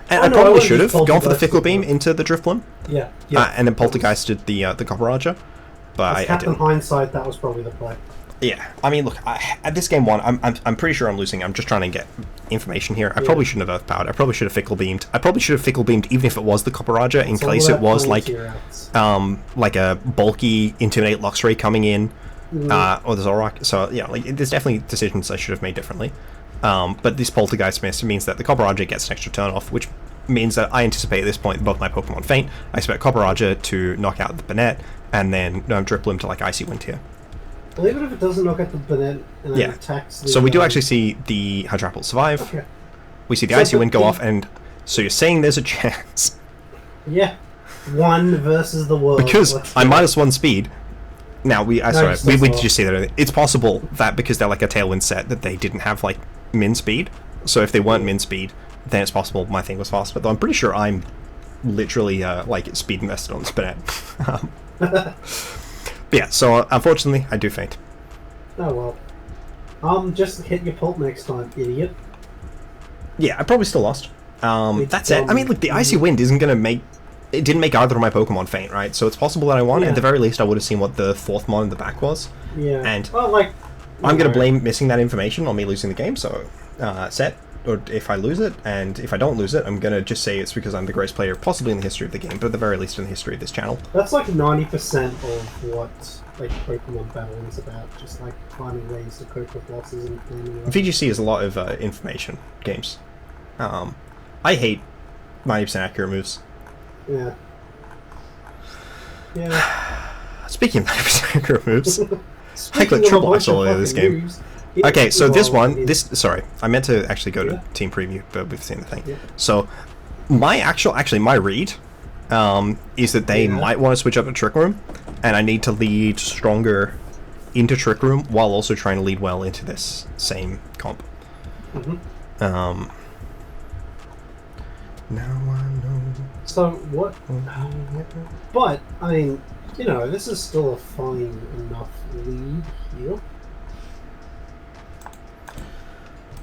And I probably should have gone for the Fickle Beam into the Drifblim. Yeah. And then Poltergeisted the Copperajah. but I Captain didn't. Hindsight, that was probably the play. Yeah, I mean, look, at this game 1, I'm pretty sure I'm losing. I'm just trying to get information here. I probably shouldn't have Earthpowered. I probably should have Fickle Beamed. I probably should have Fickle Beamed even if it was the Copperaja, in case it was like a bulky Intimidate Luxray coming in, or the Zoroark. So yeah, like there's definitely decisions I should have made differently. But this Poltergeist Mist means that the Copperaja gets an extra turn off, which means that I anticipate at this point both my Pokemon faint. I expect Copperaja to knock out the Banette, and then Driploom to like Icy Wind here. Well, even if it doesn't knock out the Banette and then attacks the... So we do actually see the Hydrapple survive. Okay. We see the Icy Wind go off, and so you're saying there's a chance. Yeah. 1 versus the world. Because I'm -1 speed. Now, we did just see that. It's possible that because they're like a Tailwind set, that they didn't have like min speed. So if they weren't min speed, then it's possible my thing was faster. Though I'm pretty sure I'm literally like speed invested on this Banette. But yeah, so unfortunately, I do faint. Oh well. Just hit your pulp next time, idiot. Yeah, I probably still lost. That's it. I mean, look, the Icy Wind isn't gonna make... It didn't make either of my Pokemon faint, right? So it's possible that I won. At the very least, I would have seen what the 4th mon in the back was. Yeah. And well, like, I'm gonna blame missing that information on me losing the game, so set. Or if I lose it, and if I don't lose it, I'm gonna just say it's because I'm the greatest player possibly in the history of the game, but at the very least in the history of this channel. That's like 90% of what like Pokemon battling is about, just like finding ways to cope with losses and planning. VGC is a lot of information games. I hate 90% accurate moves. Yeah. Yeah. Speaking of 90% accurate moves, I clicked triple axle in this game. Moves, okay, so this one, sorry, I meant to actually go to team preview, but we've seen the thing. Yeah. So, my read, is that they might want to switch up to Trick Room, and I need to lead stronger into Trick Room while also trying to lead well into this same comp. Now I know. So what? But I mean, you know, this is still a fine enough lead here.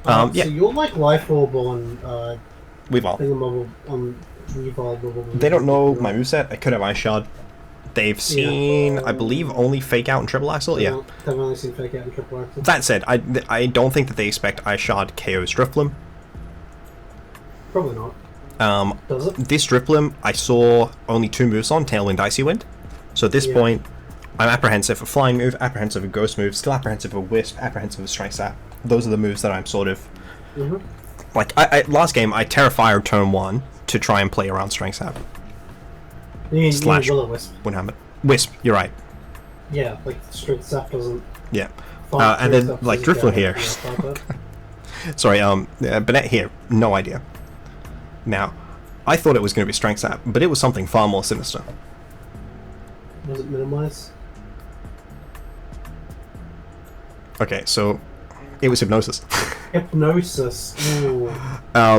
So you're like Life Orb on Weavile. On Weavile. They don't know my moveset. I could have Ice Shard. They've seen, I believe, only Fake Out and Triple Axle. Yeah. They've only seen Fake Out and Triple Axle. That said, I don't think that they expect Ice Shard KO's Drifloom. Probably not. Does it? This Drifloom, I saw only 2 moves on, Tailwind, Icy Wind. So at this point, I'm apprehensive of Flying Move, apprehensive of Ghost Move, still apprehensive of Wisp, apprehensive of Strike Sap. Those are the moves that I'm sort of... Like, last game, I Terra-Fired turn 1 to try and play around Strike Sap. Slash Will-O-Wisp. Wouldn't happen. Wisp, you're right. Yeah, like, Strike Sap doesn't... Yeah. And then, like, Drifloom here. Sorry, Banette here, no idea. Now, I thought it was going to be Strength Sap, but it was something far more sinister. Was it Minimize? Okay, so it was Hypnosis. Hypnosis. Ooh.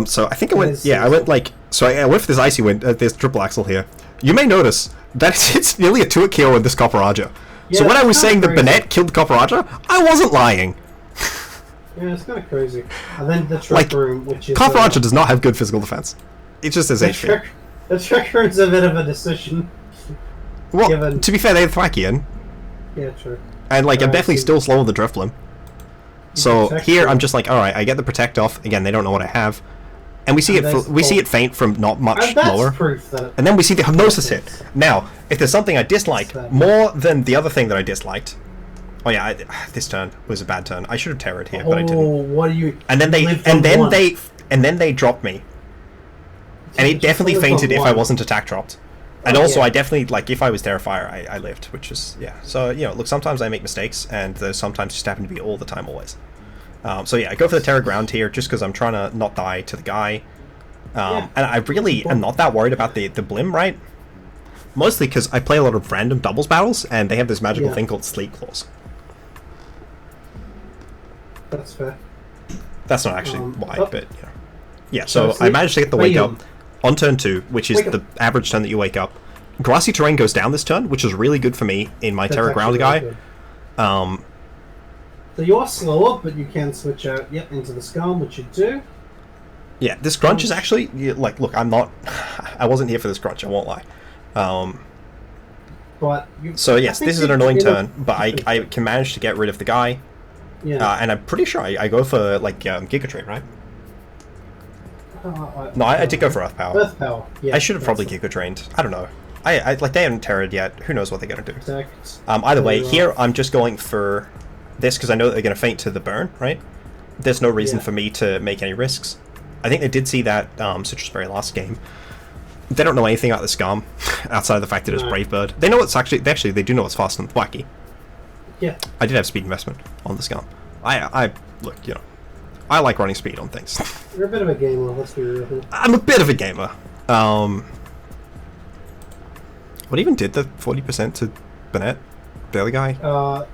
So I think I went. Yeah, I went like. So I went for this Icy Wind. This Triple Axle here. You may notice that it's nearly a 2-hit KO in this Copperaja. Yeah, so when I was saying that Banette killed Copperaja, I wasn't lying. Yeah, it's kind of crazy. And then the Trick Room, which is... Copperaja does not have good physical defense. It just has HP. The Trick Room's a bit of a decision. Well, to be fair, they have Thwackian. Yeah, true. And, like, I'm definitely still slower than Drifloom. So, here, I'm just like, alright, I get the Protect off. Again, they don't know what I have. And we see it faint from not much lower. And then we see the Hypnosis hit. Now, if there's something I dislike more than the other thing that I disliked... Oh yeah, this turn was a bad turn. I should have terrored here, but I didn't. What are you? And then they dropped me. And it definitely fainted if I wasn't attack dropped. And also, I definitely, like, if I was Terrifier, I lived, which is, yeah. So, you know, look, sometimes I make mistakes, and there's sometimes just happen to be all the time, always. So, yeah, I go for the Terra Ground here, just because I'm trying to not die to the guy. And I really am not that worried about the Blim, right? Mostly because I play a lot of random doubles battles, and they have this magical thing called Sleep Claws. That's fair. That's not actually why, but yeah. Yeah, so I managed to get the wake up on turn 2, which is the average turn that you wake up. Grassy terrain goes down this turn, which is really good for me in my Terra Ground guy. So you're slower, but you can switch out into the Scum, which you do. Yeah, this Crunch is actually, like, look, I wasn't here for this Crunch, I won't lie. But so yes, this is an annoying turn, but I can manage to get rid of the guy. Yeah. And I'm pretty sure I go for like Giga Train, right? No, I did go for Earth Power. Earth Power. Yeah. I should have probably Giga Trained. I don't know. I like they haven't terrored yet. Who knows what they're gonna do? Exact. Either way, here I'm just going for this because I know that they're gonna feint to the burn, right? There's no reason for me to make any risks. I think they did see that Citrus Berry last game. They don't know anything about the Scum outside of the fact that it's Brave Bird. They know it's actually they do know it's faster than Thwacky. Yeah. I did have speed investment on the Scum. I look, you know, I like running speed on things. You're a bit of a gamer, let's be real. I'm a bit of a gamer. What even did the 40% to Bennett? The other guy?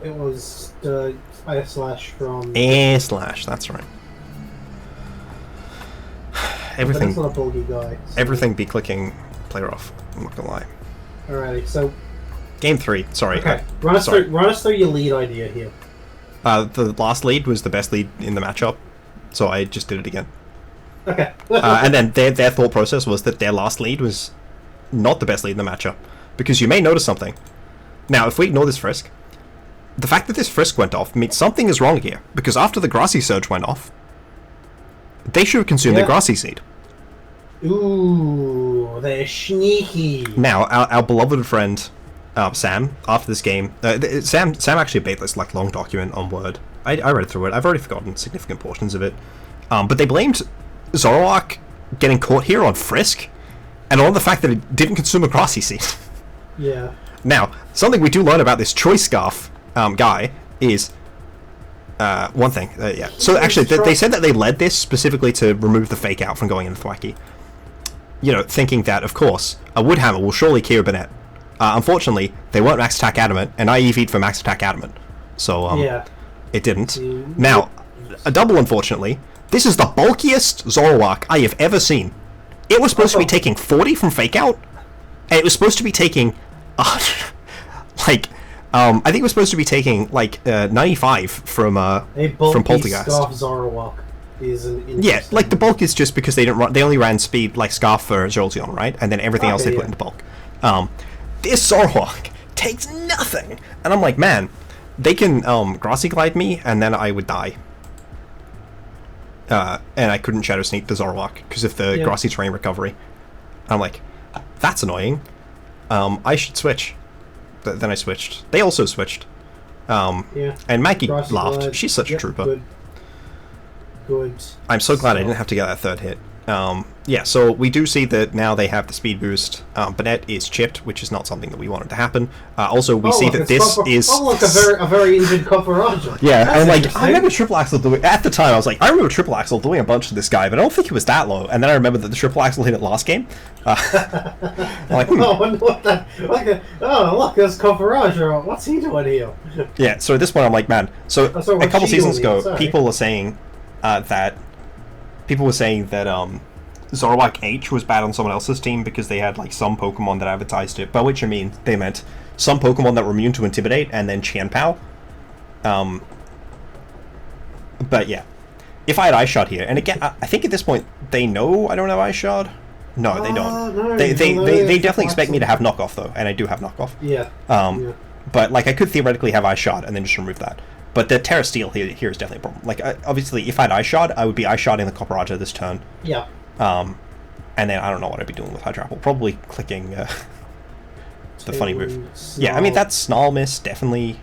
It was the Air Slash from... Air Slash, that's right. Everything... But not a bulky guy. So. Everything be clicking player off, I'm not gonna lie. Alrighty, so... Game 3, sorry. Okay, run us through your lead idea here. The last lead was the best lead in the matchup, so I just did it again. Okay. And then their thought process was that their last lead was not the best lead in the matchup. Because you may notice something. Now, if we ignore this Frisk, the fact that this Frisk went off means something is wrong here. Because after the Grassy Surge went off, they should have consumed the Grassy Seed. Ooh, they're sneaky. Now, our beloved friend, Sam, after this game... Sam actually made this like long document on Word. I read through it. I've already forgotten significant portions of it. But they blamed Zoroark getting caught here on Frisk, and on the fact that it didn't consume a Grassy Seed. Yeah. Now, something we do learn about this Choice Scarf guy is one thing. Yeah. So actually, they said that they led this specifically to remove the fake out from going into Thwacky. You know, thinking that, of course, a Woodhammer will surely KO Bennett. Unfortunately, they weren't Max Attack Adamant, and I EV'd for Max Attack Adamant. So, it didn't. Now, a double, unfortunately. This is the bulkiest Zoroark I have ever seen. It was supposed to be taking 40 from fake out, and it was supposed to be taking, I think it was supposed to be taking, 95 from Poltergeist. Scarf Zoroark is an yeah, like, the bulk is just because they only ran speed, like, Scarf for Jolteon, right? And then everything else they put into bulk. This Zoroark takes nothing! And I'm like, man, they can, Grassy Glide me, and then I would die. And I couldn't Shadow Sneak the Zoroark, because of the Grassy Terrain recovery. I'm like, that's annoying. I should switch. Then I switched. They also switched. And Maggie laughed. She's such a trooper. Good. I'm so glad I didn't have to get that third hit. Yeah, so we do see that now they have the speed boost. Bennett is chipped, which is not something that we wanted to happen. Also, we see that this is... Oh, look, a very injured Copper Roger. Yeah, and I remember Triple Axel doing... At the time, I was like, I remember Triple Axel doing a bunch to this guy, but I don't think it was that low. And then I remember that the Triple Axel hit it last game. I'm like, I wonder what that... look, there's Copper Roger. What's he doing here? Yeah, so at this point, I'm like, man... So, a couple seasons ago, people were saying that... People were saying that Zoroark H was bad on someone else's team because they had like some Pokemon that advertised it. By which I mean they meant some Pokemon that were immune to Intimidate and then Chien-Pao. But yeah, if I had Ice Shot here, and again, I think at this point they know I don't have Ice Shot. No, they don't. No, they definitely expect me to have Knockoff though, and I do have Knockoff. Yeah. But like I could theoretically have Ice Shot and then just remove that. But the Terra Steel here is definitely a problem. Like, obviously, if I had Ice Shot, I would be Ice Shotting the Copperajah this turn. Yeah. And then I don't know what I'd be doing with Hydrapple. Probably clicking the funny move. Snarl. Yeah, I mean, that Snarl Miss definitely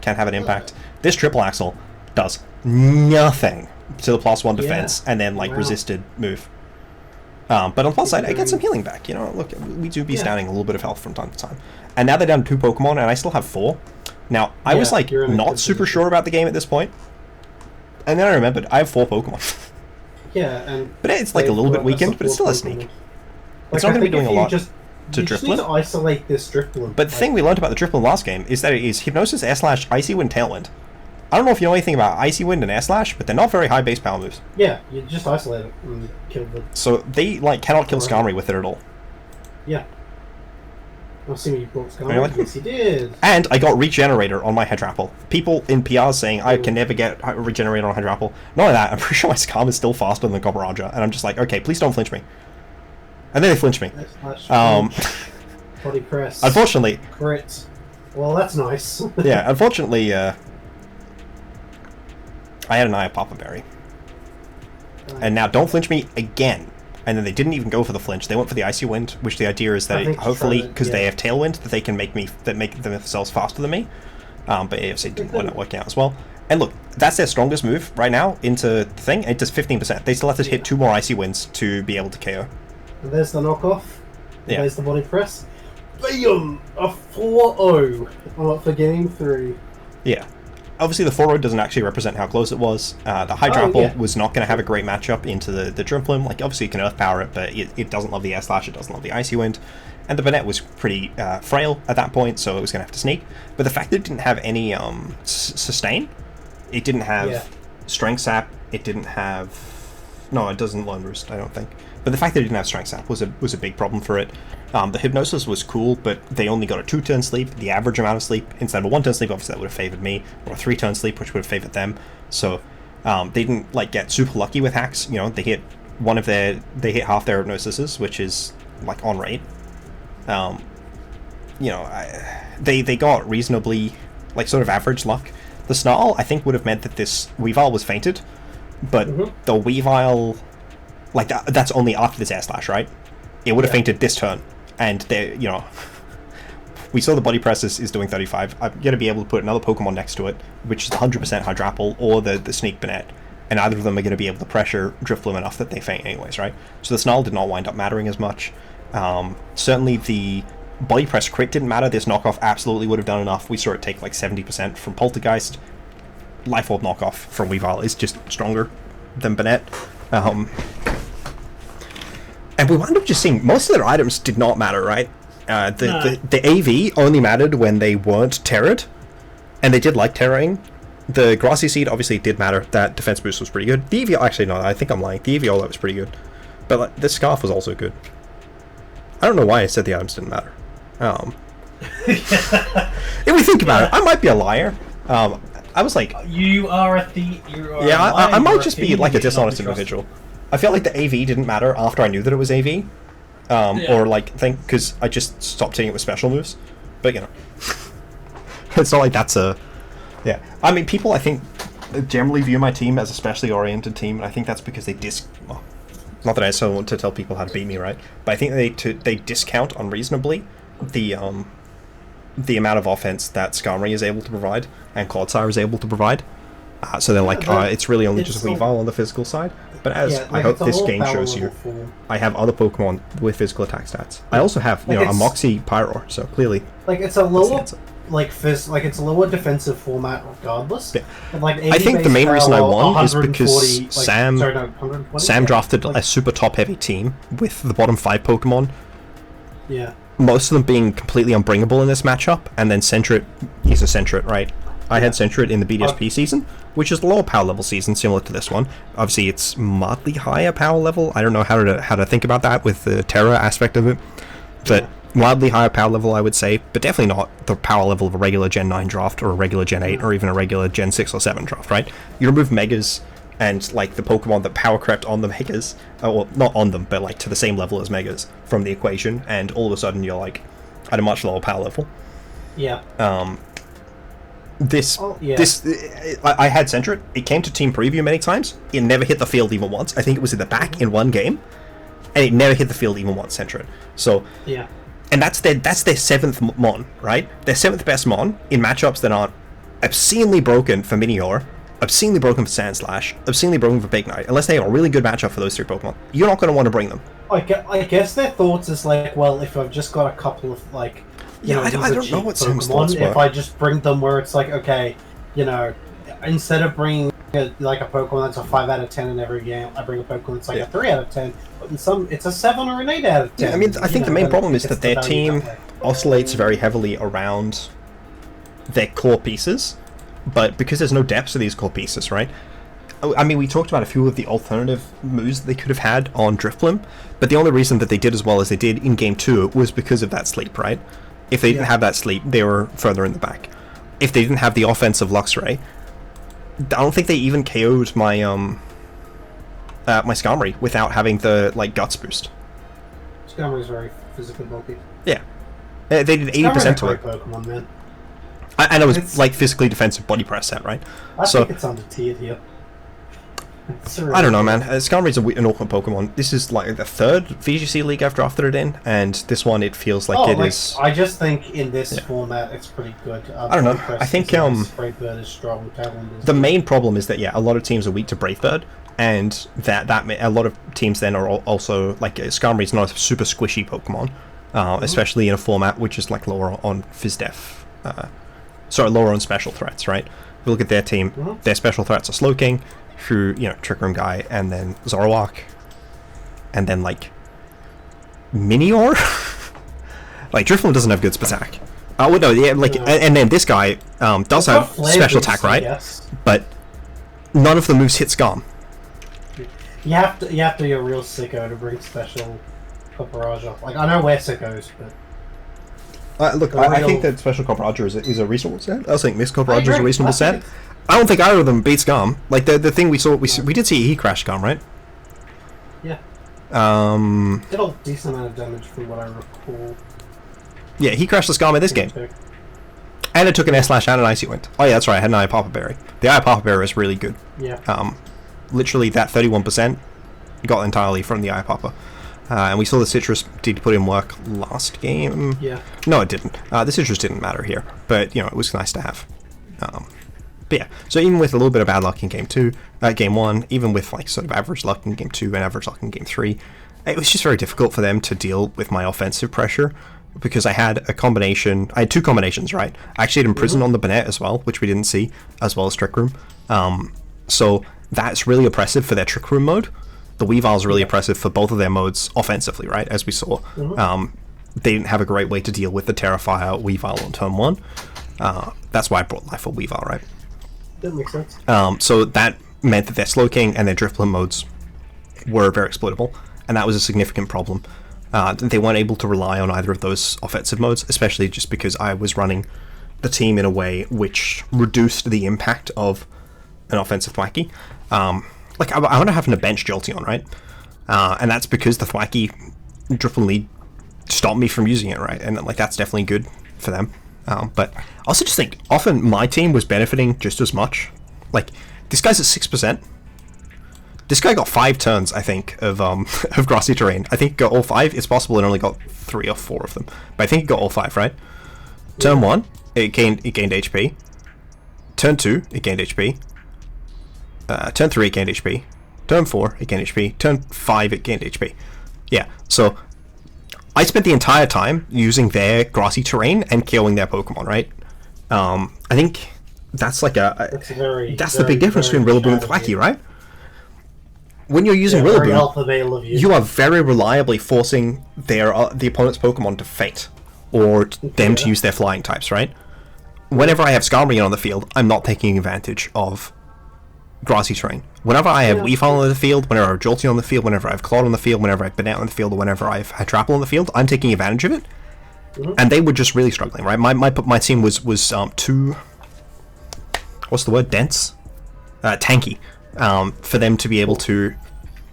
can have an impact. This Triple Axle does nothing to the +1 defense and then, like, resisted move. But on the plus side, I get some healing back. You know, look, we do be standing a little bit of health from time to time. And now they're down to 2 Pokemon, and I still have 4. Now, I was, like, not super sure about the game at this point. And then I remembered, I have 4 Pokemon. Yeah, but it's, like, a little bit weakened, but it's still a sneak. Like, it's not going to be doing a lot to You just need to isolate this Drifloon. But the thing we learned about the Drifloon last game is that it is Hypnosis, Air Slash, Icy Wind, Tailwind. I don't know if you know anything about Icy Wind and Air Slash, but they're not very high base power moves. Yeah, you just isolate it and kill them. So they, like, cannot kill Skarmory with it at all. Yeah. I'll see what you brought Scarlet. Yes, he did. And I got Regenerator on my Hydrapple. People in PR saying I can never get Regenerator on Hydrapple. Not only that, I'm pretty sure my Skarm is still faster than the Copperajah, and I'm just like, okay, please don't flinch me. And then they flinch me. Body press. Unfortunately... Crit. Well, that's nice. Yeah, unfortunately, I had an Eye of Papa Berry. And now, don't flinch me again. And then they didn't even go for the flinch. They went for the Icy Wind, which the idea is that hopefully, because they have Tailwind, that they can make themselves faster than me. But it obviously didn't end up working out as well. And look, that's their strongest move right now into the thing. It does 15%. They still have to hit 2 more Icy Winds to be able to KO. And there's the knockoff. Yeah. There's the body press. Bam! A 4-0 for game 3. Yeah. Obviously, the 4-0 doesn't actually represent how close it was. The Hydrapple was not going to have a great matchup into the Drifloon. Like, obviously, you can Earth Power it, but it doesn't love the Air Slash, it doesn't love the Icy Wind. And the Banette was pretty frail at that point, so it was going to have to sneak. But the fact that it didn't have any sustain, it didn't have Strength Sap, it didn't have... No, it doesn't Lone Roost, I don't think. But the fact that it didn't have Strength Sap was a big problem for it. The Hypnosis was cool, but they only got a 2-turn sleep, the average amount of sleep, instead of a 1-turn sleep. Obviously that would have favored me, or a 3-turn sleep, which would have favored them. So they didn't like get super lucky with hacks. You know, they hit half their Hypnosises, which is like on rate. You know, they got reasonably like sort of average luck. The Snarl, I think, would have meant that this Weavile was fainted, but the Weavile, like that's only after this Air Slash, right? It would have fainted this turn, and they, you know, we saw the Body Press is doing 35. I'm going to be able to put another Pokemon next to it, which is 100% Hydrapple or the Sneak Banette, and neither of them are going to be able to pressure Drifloon enough that they faint anyways, right? So the Snarl did not wind up mattering as much. Certainly the Body Press crit didn't matter. This knockoff absolutely would have done enough. We saw it take like 70% from Poltergeist. Life Orb knockoff from Weavile is just stronger than Banette. And we wound up just seeing most of their items did not matter, right? The AV only mattered when they weren't terrored, and they did like terroring. The Grassy Seed obviously did matter. That defense boost was pretty good. The EV, actually, no, I think I'm lying. The EVO, that was pretty good. But like, the Scarf was also good. I don't know why I said the items didn't matter. If we think about it, I might be a liar. I was like... You are a thief. Yeah, I might just be like a dishonest individual. I felt like the AV didn't matter after I knew that it was AV. Or like, because I just stopped taking it with special moves. But, you know. It's not like that's a... Yeah. I mean, people, I think, generally view my team as a specially oriented team, and I think that's because they well, not that I so want to tell people how to beat me, right? But I think they discount unreasonably the amount of offense that Skarmory is able to provide and Clodsire is able to provide. So they're like, it's really only just Weavile on the physical side. But as I hope this game shows you, I have other Pokemon with physical attack stats. I also have, you know, a Moxie Pyroar, so clearly... Like, it's a lower... it's a lower defensive format regardless. Yeah. But like I think the main reason I won is because like, Sam drafted a super top-heavy team with the bottom 5 Pokemon. Yeah. Most of them being completely unbringable in this matchup, and then Sentret, he's a Sentret, right? I had Sentret in the BDSP season, which is a lower power level season, similar to this one. Obviously, it's mildly higher power level. I don't know how to think about that with the Terra aspect of it, but mildly higher power level, I would say, but definitely not the power level of a regular Gen 9 draft, or a regular Gen 8, or even a regular Gen 6 or 7 draft, right? You remove Megas and, like, the Pokemon that power crept on the Megas, well, not on them, but, like, to the same level as Megas from the equation, and all of a sudden you're, like, at a much lower power level. Yeah. I had Sentret. It came to team preview many times. It never hit the field even once. I think it was in the back in one game, and it never hit the field even once, Sentret. So, yeah. And that's their 7th Mon, right? Their 7th best Mon in matchups that aren't obscenely broken for Minior, obscenely broken for Sandslash, obscenely broken for Big Knight. Unless they have a really good matchup for those 3 Pokemon, you're not going to want to bring them. I guess their thoughts is like, well, if I've just got a couple of, like... I don't know what Sam's thoughts were. If I just bring them where it's like, okay, you know, instead of bringing a Pokemon that's a 5 out of 10 in every game, I bring a Pokemon that's like a 3 out of 10, but in some it's a 7 or an 8 out of 10. Yeah, I mean, I think the main problem is that their team oscillates very heavily around their core pieces, but because there's no depth to these core pieces, right? I mean, we talked about a few of the alternative moves that they could have had on Drifloon, but the only reason that they did as well as they did in Game 2 was because of that sleep, right? If they didn't have that sleep, they were further in the back. If they didn't have the offensive Luxray, I don't think they even KO'd my my Skarmory without having the Guts boost. Skarmory's very physically bulky. Yeah. They did 80% to it. Pokemon, man. And it was like physically defensive body press set, right? I think it's under-tiered here. I don't know, man. Skarmory's an awkward Pokemon. This is like the third VGC league I've drafted it in, and this one it feels like it is. I just think in this format it's pretty good. I don't know. I think Brave Bird is strong. The main problem is that a lot of teams are weak to Brave Bird, and that a lot of teams then are also like Skarmory's not a super squishy Pokemon, especially in a format which is like lower on PhysDef. Lower on special threats, right? If you look at their team, their special threats are Slowking, through Trick Room Guy, and then Zoroark, and then like Minior. Like Drifloon doesn't have good attack. And then this guy does have special attack, right? Yes. But none of the moves hit Scarm. You have to be a real sicko to bring special Copperage up. Like I know where sickos, but I think that special Copperage is a reasonable set. I think this Copperage is a reasonable set. I don't think either of them beat Scarm. Like the thing we did see he crashed Scarm, right? Yeah. Did a decent amount of damage from what I recall. Yeah, he crashed the Scarm in this game. And it took an S/slash and an Icy Wind. Oh yeah, that's right, I had an Papa Berry. The Papa Berry is really good. Yeah. Literally that 31% got entirely from the Papa. And we saw the Citrus did put in work last game. Yeah. No, it didn't. The Citrus didn't matter here, but it was nice to have. But yeah, so even with a little bit of bad luck in game 1, even with like sort of average luck in game 2 and average luck in game 3, it was just very difficult for them to deal with my offensive pressure because I had two combinations, right? I actually had Imprison on the Banette as well, which we didn't see, as well as Trick Room. So that's really oppressive for their Trick Room mode. The Weavile's really oppressive for both of their modes offensively, right? As we saw. They didn't have a great way to deal with the Terrifier Weavile on turn 1. That's why I brought Life of Weavile, right? That makes sense. So that meant that their Slowking and their Drifloon modes were very exploitable, and that was a significant problem. They weren't able to rely on either of those offensive modes, especially just because I was running the team in a way which reduced the impact of an offensive Thwacky. I want to have a bench Jolteon, right? And that's because the Thwacky Drifloon lead stopped me from using it, right? And that's definitely good for them. But I also just think often my team was benefiting just as much. Like this guy's at 6%. This guy got 5 turns, I think, of grassy terrain. I think he got all 5. It's possible it only got 3 or 4 of them, but I think he got all 5, right? Turn 1, it gained HP. Turn 2, it gained HP. Turn 3, it gained HP. Turn 4, it gained HP. Turn 5, it gained HP. Yeah, so I spent the entire time using their grassy terrain and KOing their Pokemon, right? I think that's like that's the big difference between Rillaboom and Thwacky, right? When you're using Rillaboom, you are very reliably forcing the opponent's Pokemon to faint, or them to use their flying types, right? Whenever I have Skarmory on the field, I'm not taking advantage of grassy terrain. Whenever I have Weavile on the field, whenever I have Jolteon on the field, whenever I have Claude on the field, whenever I have Banette on the field, or whenever I have Hatrapple on the field, I'm taking advantage of it. And they were just really struggling, right? My team was too, what's the word? Dense? Tanky. For them to be able to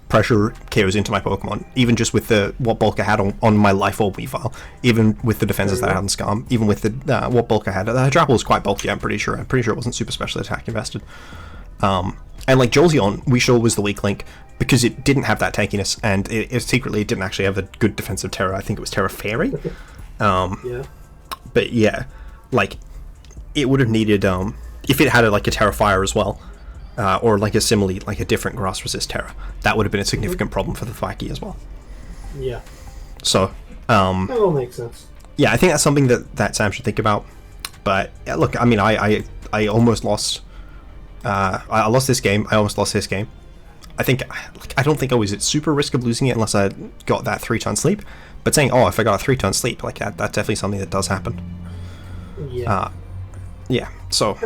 pressure KOs into my Pokemon, even just with what bulk I had on my Life Orb Weavile, even with the defenses that I had on Scarm, even with the what bulk I had. The Hatrapple was quite bulky, I'm pretty sure. I'm pretty sure it wasn't super special attack invested. And like Jolteon, we sure was the weak link because it didn't have that tankiness, and it secretly didn't actually have a good defensive Terra. I think it was Terra Fairy. But yeah, like it would have needed if it had a Terra Fire as well, or like a different grass resist Terra, that would have been a significant problem for the Thwacky as well. Yeah. So that all makes sense. Yeah, I think that's something that Sam should think about. But yeah, look, I mean, I almost lost. I lost this game. I almost lost this game. I don't think I was at super risk of losing it unless I got that 3-turn sleep. But saying, if I got a 3-turn sleep, that's definitely something that does happen. Yeah. Yeah. So.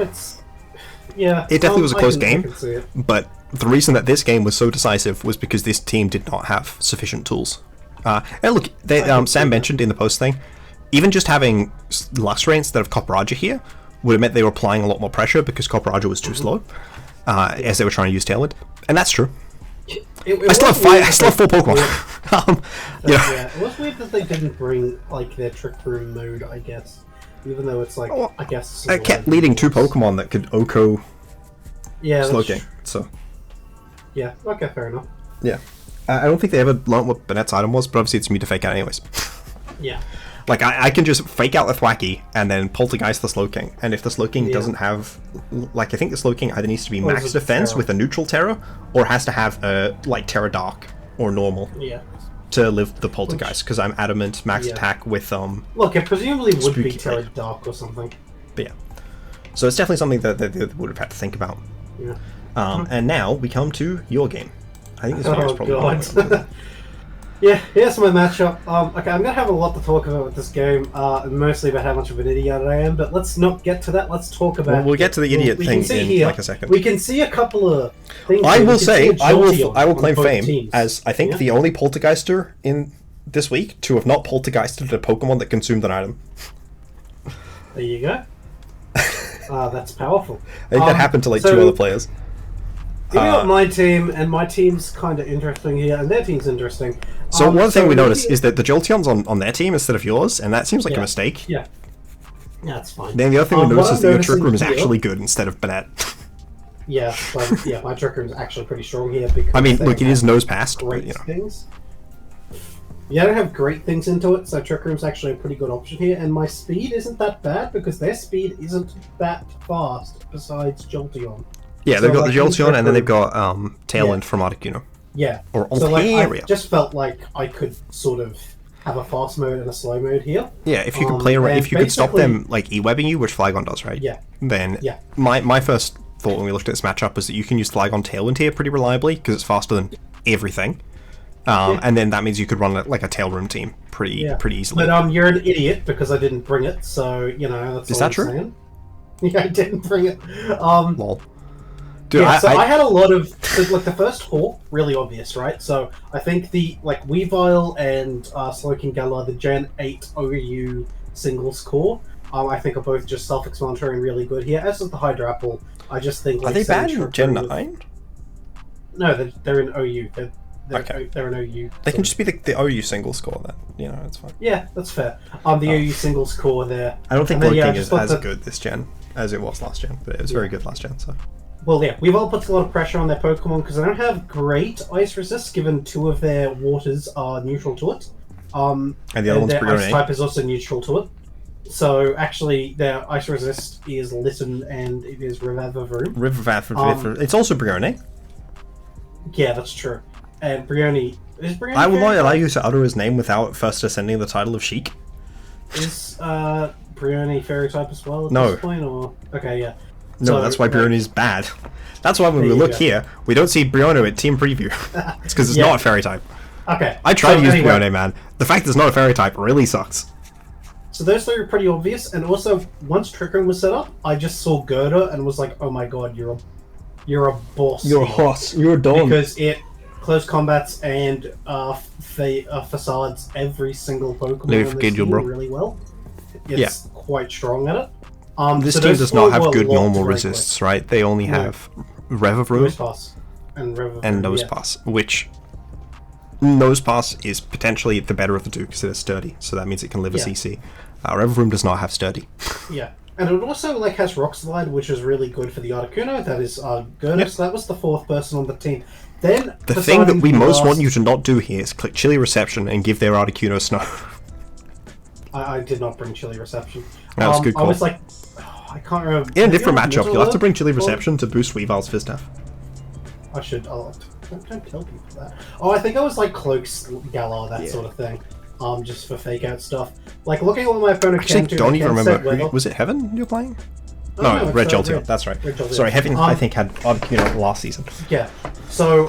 Yeah. It definitely was a close game. But the reason that this game was so decisive was because this team did not have sufficient tools. And look, Sam mentioned in the post thing, even just having Luxray instead of Copperajah here would have meant they were applying a lot more pressure because Copperajah was too slow, as they were trying to use Tailwind, and that's true. I still have 4 Pokemon. You know, Yeah, it was weird that they didn't bring like their Trick Room mode, I guess. Even though it's like, well, I guess... it kept leading two Pokemon that could Oko Slowking, so... Yeah, okay, fair enough. Yeah. I don't think they ever learned what Banette's item was, but obviously it's me to fake out anyways. Yeah. Like, I can just fake out the Thwacky and then Poltergeist the Slowking, and if the Slowking doesn't have... Like, I think the Slowking either needs to be max defense with a neutral Terra, or has to have a, like, Terra Dark, or normal. Yeah. To live the Poltergeist, because I'm adamant max attack with Look, it presumably would be Spooky Terra Blade. Dark or something. But yeah, so it's definitely something that they would have had to think about. Yeah. And now we come to your game. I think this video is probably God. Yeah, here's my matchup. Okay, I'm gonna have a lot to talk about with this game, mostly about how much of an idiot I am. But let's not get to that. Let's talk about. Well, we'll get to the idiot thing in here, like a second. We can see a couple of things. I will say, I will claim both fame teams. as I think the only Poltergeister in this week to have not Poltergeisted a Pokemon that consumed an item. There you go. That's powerful. I think that happened to like two other players. Here we got my team, and my team's kind of interesting here, and their team's interesting. So one thing we noticed is that the Jolteon's on their team instead of yours, and that seems like a mistake. Yeah. Yeah, that's fine. Then the other thing we noticed is that your Trick Room is here- actually good instead of Banette. Yeah, but yeah, my Trick Room's actually pretty strong here because I mean, they look, it have is nose past, but, great you know. things. Yeah, I don't have great things into it, so Trick Room's actually a pretty good option here, and my speed isn't that bad because their speed isn't that fast besides Jolteon. Yeah, they've got the Jolteon, and then they've got Tailwind from Articuno. Yeah. Or So like, I Altaria. just felt like I could sort of have a fast mode and a slow mode here. Yeah, if you could play around, and if you could stop basically- them like e-webbing you, which Flygon does, right? Yeah. Then Yeah. my first thought when we looked at this matchup was that you can use Flygon Tailwind here pretty reliably because it's faster than everything. And then that means you could run like a Tail Room team pretty easily. But you're an idiot because I didn't bring it, so you know that's Is all that I'm true? saying. Yeah, I didn't bring it. Lol. Dude, Yeah, so I had a lot of like the first Hawk, really obvious, right? So I think the like Weavile and Slowking Galar, the Gen 8 OU singles core, I think are both just self-explanatory and really good here. As is the Hydrapple, I just think Are like, they bad setting in Gen Trick Room 9? No, they're in OU. They're in OU. They can just be the OU single score then. You know, it's fine. Yeah, that's fair. The OU singles core there. I don't think And then, Lurking I is just thought as that- good this gen as it was last gen, but it was very good last gen, so. Well, yeah, Weavile puts a lot of pressure on their Pokemon because they don't have great ice resist, given two of their waters are neutral to it. And the other one's their ice Brioni. type is also neutral to it. So actually, their ice resist is Litten and it is Revavavoom. River it's also Brioni. Yeah, that's true. And Brioni is Brioni. I will not fairy allow type? you to utter his name without first ascending the title of Sheik. Is Brioni fairy type as well at No. this point? Or okay, yeah. No, So, that's why like- Brioni's bad. That's why when we There you look go. here, we don't see Briono at team preview. It's because it's Yeah. not a fairy type. Okay. I tried so to use anyway, Brione, man. The fact that it's not a fairy type really sucks. So those three are pretty obvious, and also once Trick Room was set up, I just saw Gerda and was like, "Oh my god, you're a boss." horse. You're a dog. Because it close combats and facades every single Pokemon Let me on this forget you, team bro. really well. It's quite strong at it. This so team those does four not have were good locked normal very resists, right? They only No. have quick. Revavroom Nosepass and Revavroom, and Nosepass, which Nosepass is potentially the better of the two because it is sturdy, so that means it can live a Yeah. CC. Revavroom does not have sturdy. Yeah, and it also like has Rock Slide, which is really good for the Articuno. That is Gerda. Yep. So that was the fourth person on the team. Then The thing that we most want you. you to not do here is click Chili Reception and give their Articuno Snow. I did not bring Chili Reception. That was a good I call. was like, I can't remember. In a Maybe different I was matchup, you'll have to bring Chili Well, Reception to boost Weavile's Fistaff. I should. Don't tell people that. Oh, I think I was like Cloaks, Galar, that Yeah. sort of thing. Just for fake out stuff. Like looking at what my opponent Actually, came to. don't they even can remember. set weather. Was it Heaven you're playing? Oh, No, it's, Red uh, Jolteon. Red- That's right. Red Jolteon. Sorry, Heaven I think had Articuno last season. Yeah. So,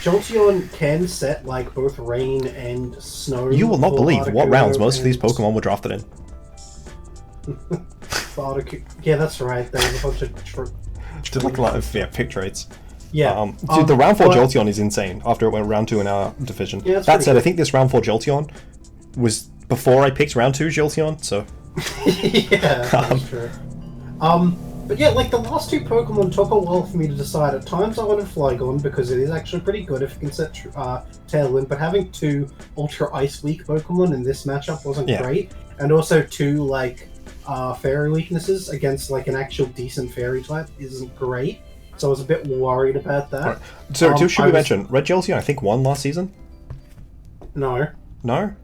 Jolteon can set like both rain and snow. You will not for believe what Articuno rounds most of these and- Pokemon were drafted in. for Yeah, that's right. There was a bunch of. Did like a lot of pick traits. Yeah. Dude, the round 4 but- Jolteon is insane after it went round 2 in our division. Yeah, that's that pretty said, I good. think this round 4 Jolteon was before I picked round 2 Jolteon, so Yeah, that's true. But yeah, like the last two Pokemon took a while for me to decide. At times I wanted Flygon because it is actually pretty good if you can set Tailwind, but having two Ultra Ice Weak Pokemon in this matchup wasn't great. And also two, like, Fairy weaknesses against, like, an actual decent Fairy type isn't great. So I was a bit worried about that. Right. So, should we mention, Red Jolteon I think won last season? No. No?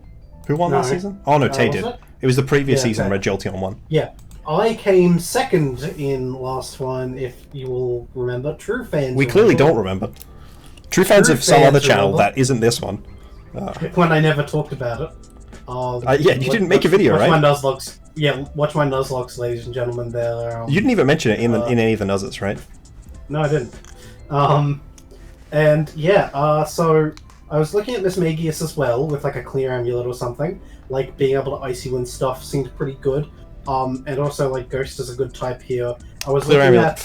Who won last season? Oh no, Tay did. It was the previous season Red Jolteon won. Yeah. I came second in last one, if you will remember. True fans. We clearly don't remember. True fans of some other channel that isn't this one. When I never talked about it. Yeah, you didn't make a video, right? Watch my Nuzlocke. Yeah, watch my Nuzlocke, ladies and gentlemen. There. You didn't even mention it in any of the Nuzzets, right? No, I didn't. And yeah, so I was looking at Miss Magius as well with like a clear amulet or something. Like being able to Icy Wind stuff seemed pretty good. And also like Ghost is a good type here. I was clear looking amulet at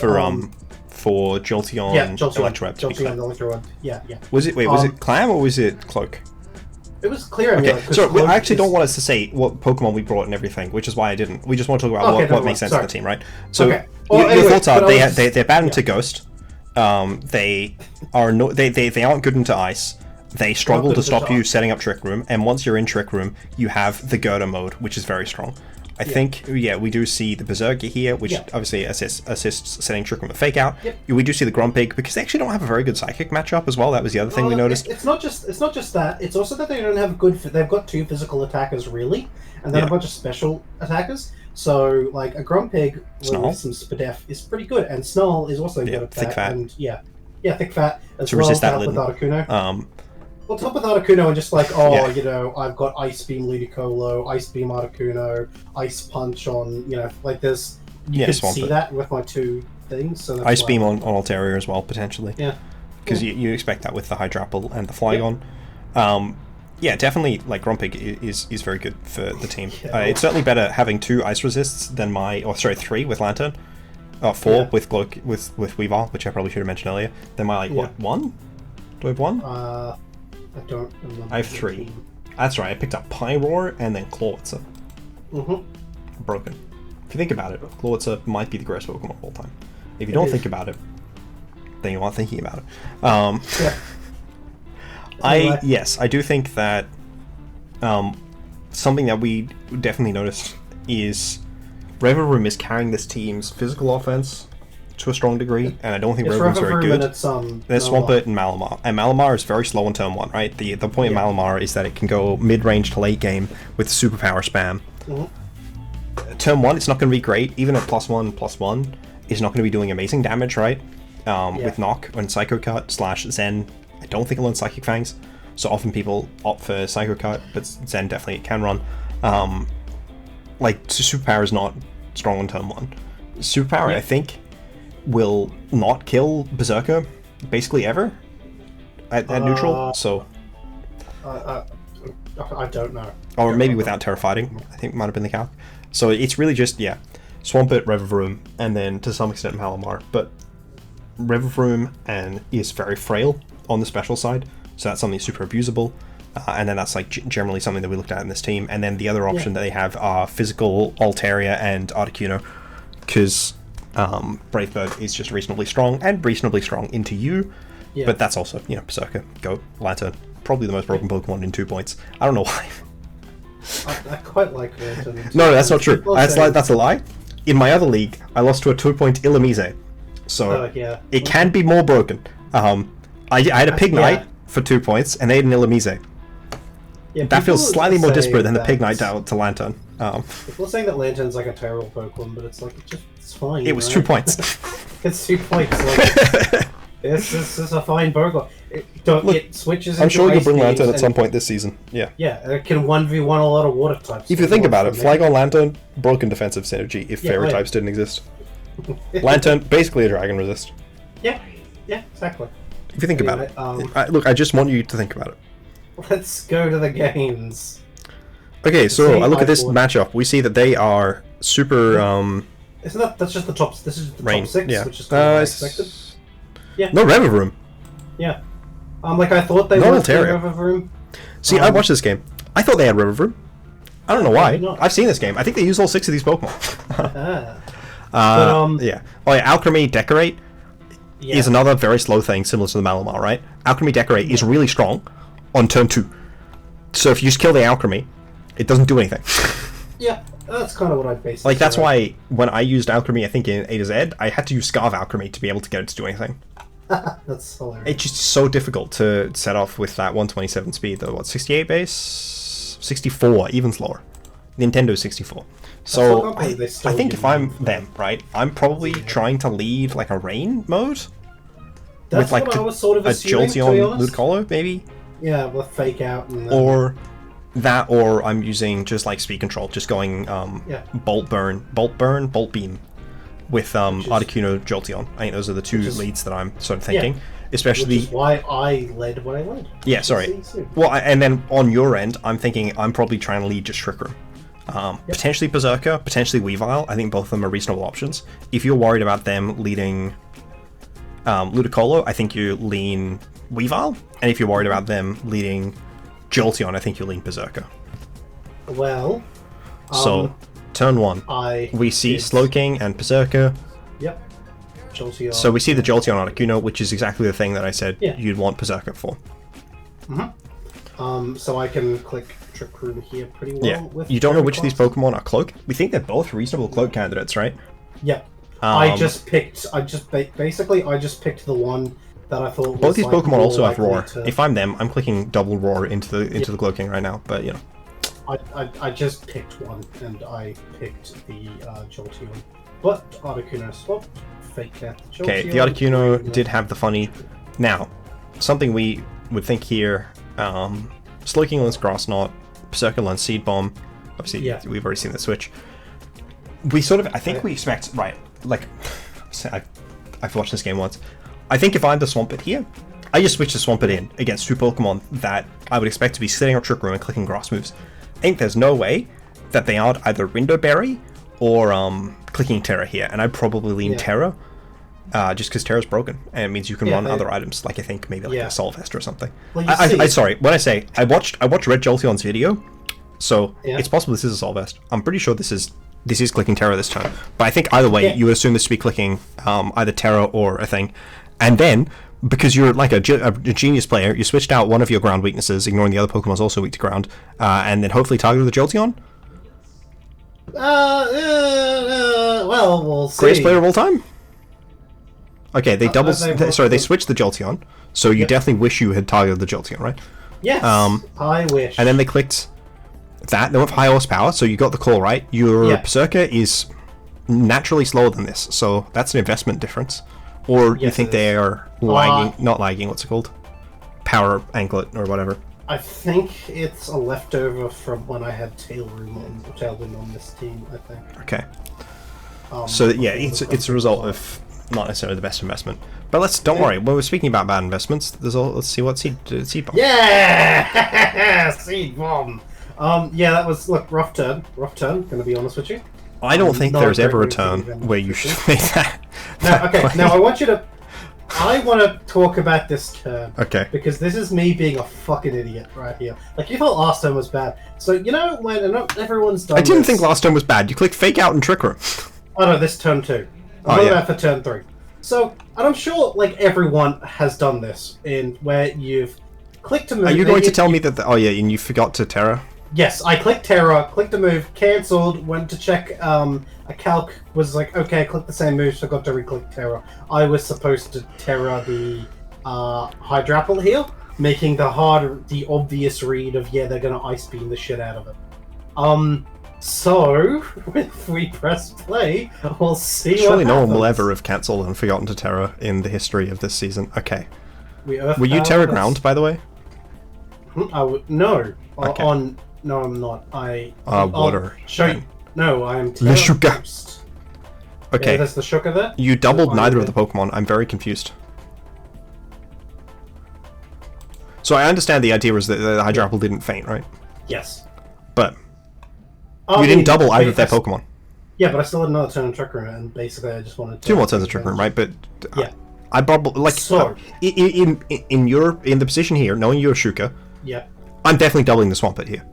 for Jolteon, Electroweb. Jolteon, Electroweb. Yeah. Was it Clam or was it Cloak? It was clear amulet. Okay, so I actually don't want us to say what Pokemon we brought and everything, which is why I didn't. We just want to talk about what makes sense to the team, right? So your thoughts are they're bad into Ghost. They aren't good into Ice. They struggle to stop you setting up Trick Room, and once you're in Trick Room, you have the Gerda mode, which is very strong. I think, we do see the Berserker here, which obviously assists setting Trick Room and Fake Out. Yep. We do see the Grumpig, because they actually don't have a very good Psychic matchup as well. That was the other thing we noticed. It's not just that. It's also that they don't have good. They've got two physical attackers really, and then a bunch of special attackers. So like a Grumpig with some Spadef is pretty good, and Snarl is also good at that. Thick Fat. And Thick Fat as to well. Resist that with Articuno. Well, top with Articuno and just like, I've got Ice Beam Ludicolo, Ice Beam Articuno, Ice Punch on, like there's... You can see that with my two things. So Ice Beam on Altaria as well, potentially. Yeah. Because you expect that with the Hydrapple and the Flygon. Definitely, like, Grumpig is very good for the team. It's certainly better having two Ice Resists than three with Lantern. Four with Weavile, which I probably should have mentioned earlier. Then one? Do I have one? I don't remember. I have three. That's right, I picked up Pyroar and then Clawitzer. Broken. If you think about it, Clawitzer might be the greatest Pokemon of all time. If you don't think about it, then you aren't thinking about it. I do think that something that we definitely noticed is Revavroom is carrying this team's physical offense to a strong degree, and I don't think Revavroom's very good. There's Swampert and Malamar. And Malamar is very slow in turn 1, right? The point of Malamar is that it can go mid-range to late game with superpower spam. Turn 1, it's not going to be great. Even at +1/+1, it's not going to be doing amazing damage, right? With Knock and Psycho Cut / Zen. I don't think it learns Psychic Fangs, so often people opt for Psycho Cut, but Zen definitely can run. Superpower is not strong on turn 1. Superpower, I think, will not kill Berserker basically ever at neutral, so I don't know. Or maybe without Terra Fighting, I think might have been the calc. So it's really just Swampert, Revavroom, and then to some extent Malamar. But Revavroom is very frail on the special side, so that's something super abusable. And then that's like generally something that we looked at in this team. And then the other option that they have are physical Altaria and Articuno, because Brave Bird is just reasonably strong into you, but that's also, Berserker, Goat, Lantern, probably the most broken Pokemon in 2 points. I don't know why. I quite like Lantern. No, that's not true. That's a lie. In my other league, I lost to a 2-point Illumise, so it can be more broken. I had a Pignite for 2 points, and they had an Illumise. That feels slightly more disparate than the Pignite to Lantern. People are saying that Lantern's like a terrible Pokemon, but it's like it's fine. It was 2 points. It's 2 points. Like, this is a fine Pokemon. It switches. I'm sure you'll bring Lantern at some point this season. Yeah. Yeah, it can 1v1 a lot of water types. If you think about it, Flygon Lantern, broken defensive synergy if fairy types didn't exist. Lantern, basically a dragon resist. Yeah, exactly. If you think about it. Look, I just want you to think about it. Let's go to the games. Okay, so I look at this matchup. We see that they are super. Isn't that's just the top? This is the top 6, which is kind of expected. Yeah. No Revavroom. Yeah. I thought they were Revavroom. See, I watched this game. I thought they had Revavroom. I don't know why. I've seen this game. I think they use all 6 of these Pokemon. Yeah. Oh yeah, Alchemy Decorate Yeah. is another very slow thing, similar to the Malamar, right? Alchemy Decorate is really strong on turn 2. So if you just kill the Alchemy, it doesn't do anything. Yeah, that's kind of what I based. Like, that's why when I used Alchemy, I think in A to Z, I had to use Scarf Alchemy to be able to get it to do anything. That's hilarious. It's just so difficult to set off with that 127 speed, though. What, 68 base? 64, even slower. Nintendo 64. So, I think if I'm them, right, I'm probably trying to lead, like, a rain mode? That's with, like, what I was sort of a assuming, Jolteon Ludicolo, maybe? Yeah, with Fake Out and then... Or that, or I'm using just, like, Speed Control, just going, Bolt Beam with Articuno Jolteon. I think those are the two leads that I'm sort of thinking. Especially... Which is why I led what I led. Yeah, sorry. Well, and then on your end, I'm thinking I'm probably trying to lead just Trick Room. Potentially Berserker, potentially Weavile. I think both of them are reasonable options. If you're worried about them leading Ludicolo, I think you lean Weavile. And if you're worried about them leading Jolteon, I think you lean Berserker. Well... so, turn 1. We see Slowking and Berserker. Yep. Jolteon. So we see the Jolteon Articuno, which is exactly the thing that I said you'd want Berserker for. So I can click Trick Room here pretty well. Yeah. You don't know which of these Pokemon are Cloak? We think they're both reasonable Cloak candidates, right? Yeah. I just picked the one that I thought both these like Pokemon also have Roar. To... If I'm them, I'm clicking double Roar into the Cloaking right now, but you know. I just picked one, and I picked the Jolteon. But Articuno swapped, Fake Out the Jolteon. Okay, the Articuno did have the funny... Now, something we would think here, Slowking learns Grass Knot, Berserker learns Seed Bomb, obviously we've already seen the switch. We sort of, I think we expect, right, like, I've watched this game once. I think if I'm the Swampert here, I just switch the Swampert in against two Pokemon that I would expect to be sitting on Trick Room and clicking Grass moves. I think there's no way that they aren't either Window Berry or clicking Terra here, and I'd probably lean Terra, just because Terra's broken, and it means you can run other items, like I think maybe like a Soul Vest or something. Well, sorry, when I say, I watched Red Jolteon's video, so it's possible this is a Soul Vest. I'm pretty sure this is clicking Terra this time, but I think either way, you would assume this to be clicking either Terra or a thing, and then, because you're like a genius player, you switched out one of your ground weaknesses, ignoring the other Pokemon's also weak to ground, and then hopefully targeted the Jolteon? Well, we'll see. Greatest player of all time? Okay, they they switched the Jolteon, so you definitely wish you had targeted the Jolteon, right? Yes, I wish. And then they clicked that, they went for high horsepower, so you got the call, right? Your Berserker is naturally slower than this, so that's an investment difference. Or you think they are lagging, not lagging, what's it called? Power Anklet, or whatever. I think it's a leftover from when I had Tailwind on this team, I think. Okay. So yeah, it's a result of not necessarily the best investment. But don't worry, when we're speaking about bad investments, let's see what Seed Bomb. Yeah! Seed Bomb! Yeah, that was, rough turn, gonna be honest with you. I don't think there's ever a turn where you should make that. No, okay, now I want to talk about this turn. Okay. Because this is me being a fucking idiot right here. Like, you thought last turn was bad. So, you know, when not everyone's done I didn't think last turn was bad. You clicked Fake Out and Trick Room. Oh no, this turn too. I'm talking about for turn 3. So, and I'm sure, like, everyone has done this, in where you've clicked to move... Are you going to tell me that... and you forgot to Terra? Yes, I clicked Terra, clicked a move, cancelled, went to check a calc, was like, okay, click the same move, forgot to re-click Terra. I was supposed to Terra the Hydrapple here, making the obvious read of, they're gonna Ice Beam the shit out of it. So, if we press play, we'll see Surely what no one will happens. ever have cancelled and forgotten to Terra in the history of this season. Okay. Were you Terra Ground, by the way? No. Okay. No, I'm not. Water. Show you. No, I am Le Shuka. Ghost. Okay. Yeah, there's the Shuka there. You doubled neither of the Pokemon. I'm very confused. So I understand the idea was that the Hydrapple didn't faint, right? Yes. But you didn't double either of their Pokemon. Yeah, but I still had another turn of Trick Room, and basically I just wanted to... 2 more turns of Trick Room, right? But yeah. I probably in the position here, knowing you're Shuka, yeah, I'm definitely doubling the Swampert here.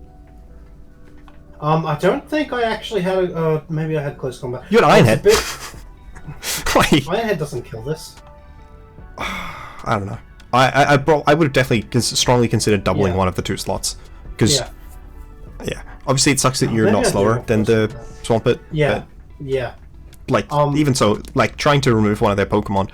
I don't think I actually had maybe I had close combat. You had Ironhead. Like, Ironhead doesn't kill this. I don't know. I would have definitely strongly considered doubling one of the 2 slots. Because, yeah. Obviously it sucks that you're not slower than the Swampert. Yeah, yeah. Like, even so, like, trying to remove one of their Pokemon.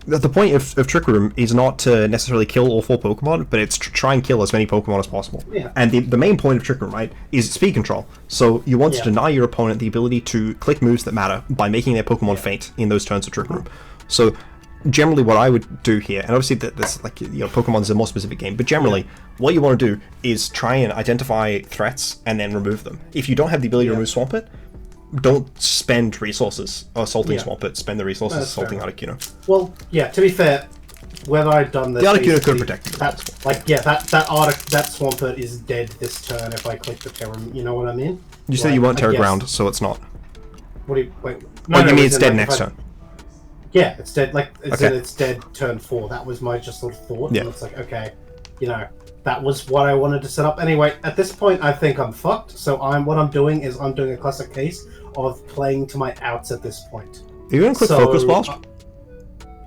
The point of Trick Room is not to necessarily kill all 4 Pokemon, but it's to try and kill as many Pokemon as possible. Yeah. And the main point of Trick Room, right, is speed control. So you want to deny your opponent the ability to click moves that matter by making their Pokemon faint in those turns of Trick Room. So generally what I would do here, and obviously this, like, you know, Pokemon's a more specific game, but generally what you want to do is try and identify threats and then remove them. If you don't have the ability to remove Swampert, don't spend resources assaulting Swampert, spend the resources assaulting Articuno. Well, yeah, to be fair, whether I've done this... The Articuno could protect you. That Swampert is dead this turn if I click the Terra, you know what I mean? You said you weren't Terra Ground, so it's not. What do you... Wait... No, you mean it's dead next turn? Yeah, it's dead, like, it's dead turn 4. That was my just sort of thought, and it's like, okay, you know, that was what I wanted to set up. Anyway, at this point, I think I'm fucked, so what I'm doing is I'm doing a classic case of playing to my outs at this point. Are you going to click Focus Blast?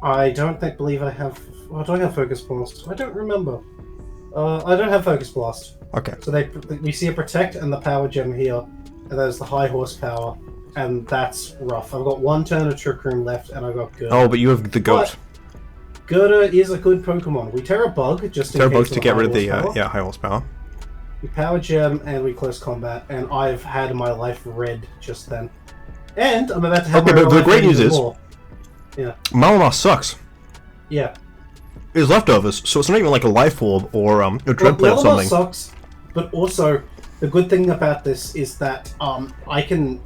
I don't believe I have... Oh, do I have Focus Blast? I don't remember. I don't have Focus Blast. Okay. So we see a Protect and the Power Gem here, and there's the High Horsepower, and that's rough. I've got 1 turn of Trick Room left, and I've got Gerda. Oh, but you have the Goat. But Gerda is a good Pokemon. We Terra Bug, just in case. Terra Bug to get rid of the High Horsepower. We Power Gem, and we Close Combat, and I've had my life red just then. And I'm about to have my but the great news is, Malamar sucks. Yeah. It's leftovers, so it's not even like a Life Orb or a Dread Plate or something. Malamar sucks, but also the good thing about this is that I can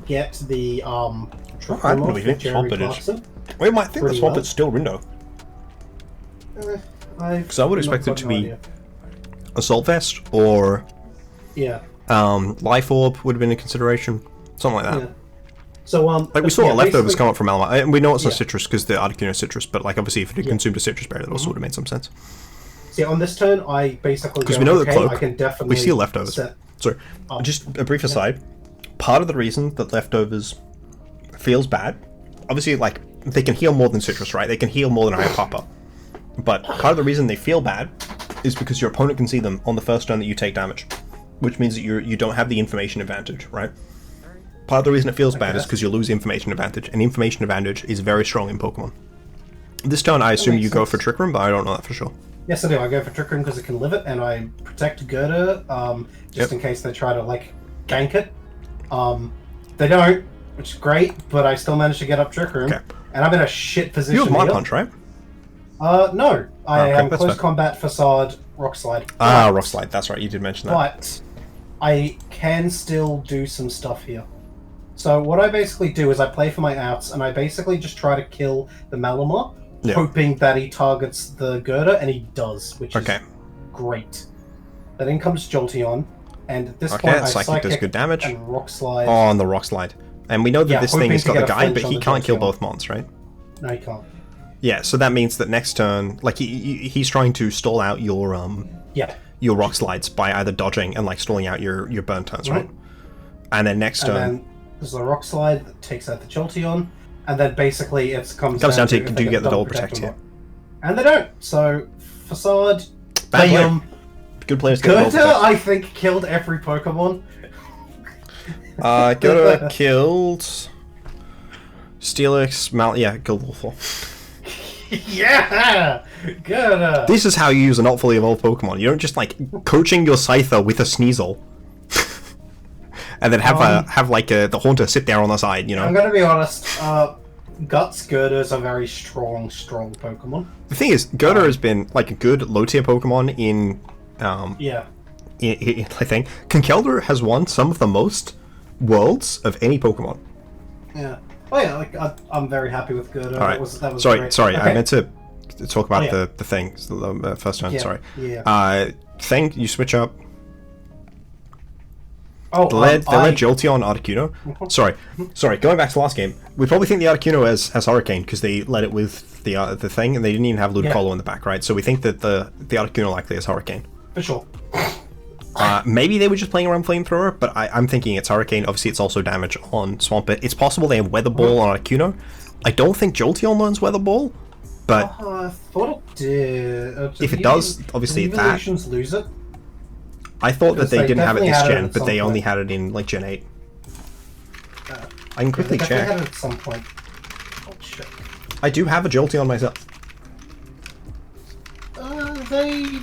get the I don't really think Swampert is. We might think the Swampert's still Rindo. Because I would expect it to be Assault Vest or Life Orb would have been a consideration, something like that. Yeah. So like we saw leftovers come up from Malamar, and we know it's not citrus because the Articuno is citrus, but like obviously if it had consumed a citrus berry, that also would have made some sense. See, on this turn, I basically because we know the cloak. I can definitely we see leftovers. Sorry, just a brief aside. Part of the reason that leftovers feels bad, obviously, like they can heal more than citrus, right? They can heal more than Iron Papa. But part of the reason they feel bad is because your opponent can see them on the first turn that you take damage, which means that you don't have the information advantage, right? Part of the reason it feels bad is because you lose information advantage, and information advantage is very strong in Pokemon. This turn, I assume you go for Trick Room, but I don't know that for sure. Yes, I do. I go for Trick Room because it can live it, and I protect Gerda just in case they try to like gank it. They don't, which is great, but I still managed to get up Trick Room, and I'm in a shit position. You have Mind Punch, right? No. I am Close Combat, Facade, Rock Slide. Ah, Rock Slide. That's right. You did mention that. But I can still do some stuff here. So what I basically do is I play for my outs, and I basically just try to kill the Malamar, hoping that he targets the Gerda, and he does, which is great. Then in comes Jolteon, and at this point I Psychic does good damage. And Rock Slide. Oh, on the Rock Slide. And we know that this thing has got the guide, but he can't kill both mons, right? No, he can't. Yeah, so that means that next turn, like he's trying to stall out your your Rock Slides by either dodging and like stalling out your burn turns, right? And then next turn, there's the Rock Slide that takes out the Jolteon, and then basically it comes down to do you get the double protect here? And they don't. So Facade, good players get double protect. I think killed every Pokemon. Gerda killed Steelix, killed Wolfey. Yeah! Gerda! This is how you use a not fully evolved Pokemon. You don't just like coaching your Scyther with a Sneasel. And then have the Haunter sit there on the side, you know. I'm gonna be honest, Guts Gerda is a very strong Pokemon. The thing is, Gerda has been like a good low tier Pokemon in I think Conkeldurr has won some of the most worlds of any Pokemon. Yeah. Oh yeah, like I'm very happy with Gerda. All right. That was sorry, great. sorry. Okay. I meant to talk about the thing. The first turn. Yeah. Sorry. Yeah. Thing you switch up. Oh, they led Jolteon Articuno. Sorry. Going back to last game, we probably think the Articuno has Hurricane because they led it with the thing, and they didn't even have Ludicolo in the back, right? So we think that the Articuno likely has Hurricane. For sure. Maybe they were just playing around Flamethrower, but I'm thinking it's Hurricane. Obviously, it's also damage on Swampert. It's possible they have Weather Ball on Articuno. I don't think Jolteon learns Weather Ball, but I thought it did. if it does, obviously did that. Evolutions lose it? I thought that they didn't have it definitely this had it gen, at but some they only point. had it in like Gen 8. I can They quickly definitely check. had it at some point. Oh shit. I do have a Jolteon myself. They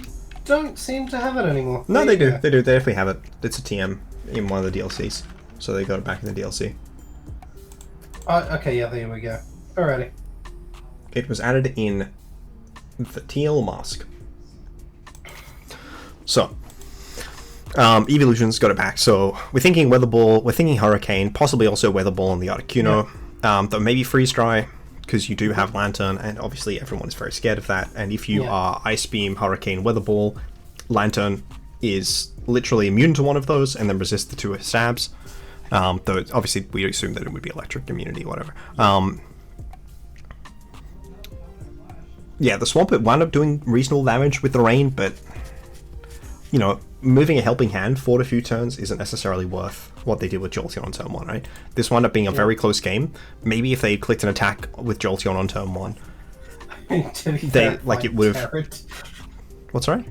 don't seem to have it anymore. No, There they you do. go. They do. They definitely have it. It's a TM in one of the DLCs, so they got it back in the DLC. Okay, yeah, there we go. Alrighty. It was added in the Tealmask. So, Evolution's got it back. So we're thinking Weather Ball, we're thinking Hurricane, possibly also Weather Ball on the Articuno. Though maybe Freeze Dry, because you do have Lantern, and obviously everyone is very scared of that. And if you are Ice Beam, Hurricane, Weather Ball, Lantern is literally immune to one of those, and then resist the 2 stabs. Though obviously we assume that it would be electric immunity, whatever. Yeah, the Swampert wound up doing reasonable damage with the rain, but you know, moving a helping hand for a few turns isn't necessarily worth what they did with Jolteon on turn 1, right? This wound up being a very close game. Maybe if they clicked an attack with Jolteon on turn 1, they like it would have. What's right?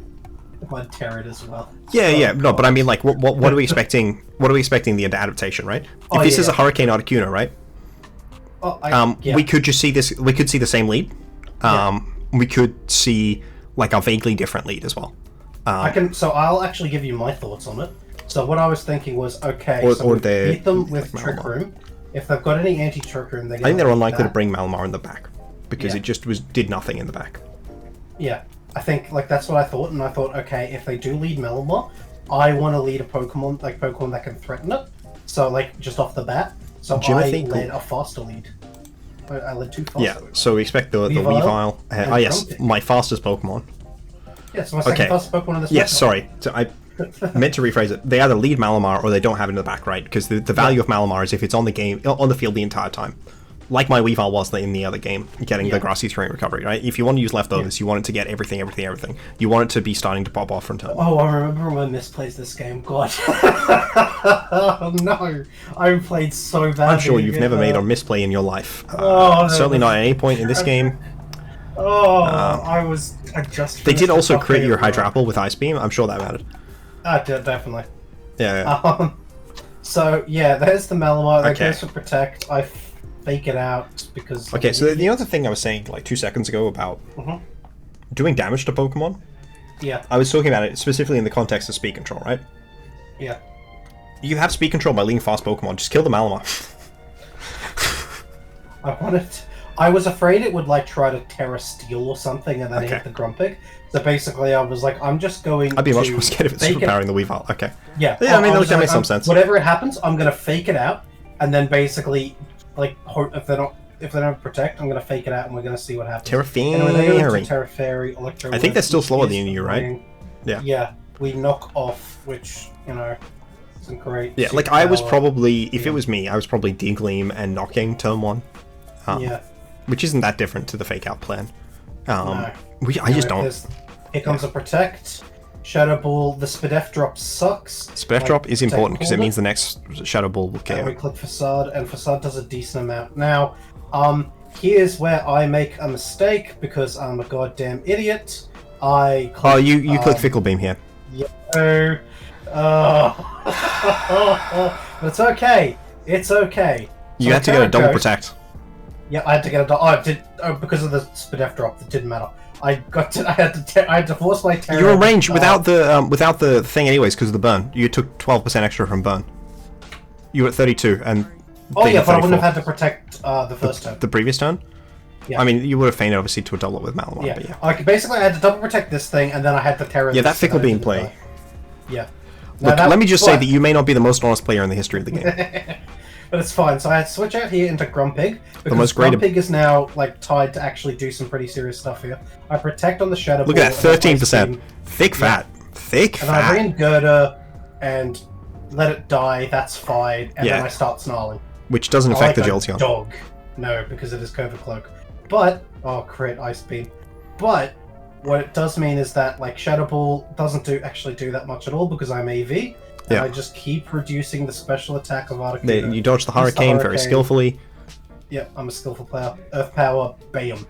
I'd tear it as well. Yeah, no, but I mean, like, what are we expecting? What are we expecting the adaptation, right? If this is a Hurricane Articuno, right? We could just see this. We could see the same lead. We could see like a vaguely different lead as well. So I'll actually give you my thoughts on it. So what I was thinking was, okay, Or so we they beat them with like Trick Malamar. Room. If they've got any anti-Trick Room, they're I think they're unlikely to that. bring Malamar in the back because it just did nothing in the back. Yeah, I think like that's what I thought, and I thought, okay, if they do lead Malamar, I want to lead a Pokemon that can threaten it. So like just off the bat, so Jimothy, I led a faster lead. I led 2 faster. Yeah, so we expect the Weavile Weavile. Yes, Grumpig. my fastest Pokemon. Yeah, so my second fastest Pokemon in this. Yes, matchup. sorry. So I meant to rephrase it. They either lead Malamar or they don't have it in the back, right? Because the value of Malamar is if it's on the field the entire time. Like my Weavile was in the other game, getting the Grassy Terrain recovery, right? If you want to use leftovers, you want it to get everything. You want it to be starting to pop off from turn. Oh, I remember when I misplaced this game. God. Oh, no. I played so badly. I'm sure you've never made a misplay in your life. No, certainly not at any point in this game. Oh, I just. They did also crit your Hydrapple with Ice Beam. I'm sure that mattered. Definitely. Yeah. So, yeah, there's the Malamar. That Okay. goes for Protect. I fake it out because... Okay, so the other thing I was saying like 2 seconds ago about doing damage to Pokemon, Yeah, I was talking about it specifically in the context of speed control, right? yeah. You have speed control by leading fast Pokemon, just kill the Malamar. I was afraid it would like try to Terra Steel or something and then hit the Grumpig. So basically I was like, I'm just going I'd be to much more scared if it's fake it- superpowering the Weavile. Okay. Yeah, Yeah, I mean, was that makes like, some sense. Whatever it happens, I'm gonna fake it out, and then basically, like, hope if they don't protect, I'm gonna fake it out, and we're gonna see what happens. Terra Anyway, they go Fairy. into Terra Fairy, Electro. I think they're still slower than you, right? Flying. Yeah. Yeah, we knock off, which isn't great. Yeah, like I was superpower. probably, if it was me, I was probably Digleam and knocking turn 1. Which isn't that different to the fake out plan. I just don't. Here comes a Protect. Shadow Ball, the Spadef drop sucks. Spadef drop is important because it means the next ShadowAll will And we KO. click Facade, and Facade does a decent amount. Now, here's where I make a mistake because I'm a goddamn idiot. I click, Oh, you click Fickle Beam here. but it's okay. It's okay. You So had to get a double Terra protect. Yeah, I had to get a double. Because of the Spadef drop. It didn't matter. I had to force my Terra. You were in range without the thing anyways because of the burn. You took 12% extra from burn. You were at 32 and. Oh they yeah, at but I wouldn't 34. have had to protect the first turn. The previous turn. Yeah. I mean, you would have fainted obviously to a double it with Malamar. Yeah. But yeah. Like basically, I had to double protect this thing, and then I had to Terra. Yeah, that this, so Fickle I Beam didn't play. die. Yeah. Look, Now let me just say that you may not be the most honest player in the history of the game. But it's fine. So I had to switch out here into Grumpig because most great- Grumpig is now like tied to actually do some pretty serious stuff here. I protect on the Shadow Look Ball. at that, and I 13%. Beam, Thick fat. Thick And then I bring fat. in Gerda and let it die. That's fine. And Yeah. then I start snarling. Which doesn't I affect like the a Jolteon. Dog. No, because it is Covert Cloak. But crit Ice Beam. But what it does mean is that like Shadow Ball doesn't actually do that much at all because I'm AV. And I just keep reducing the special attack of Articuno. You dodge the hurricane very skillfully. Yep, I'm a skillful player. Earth Power, bam.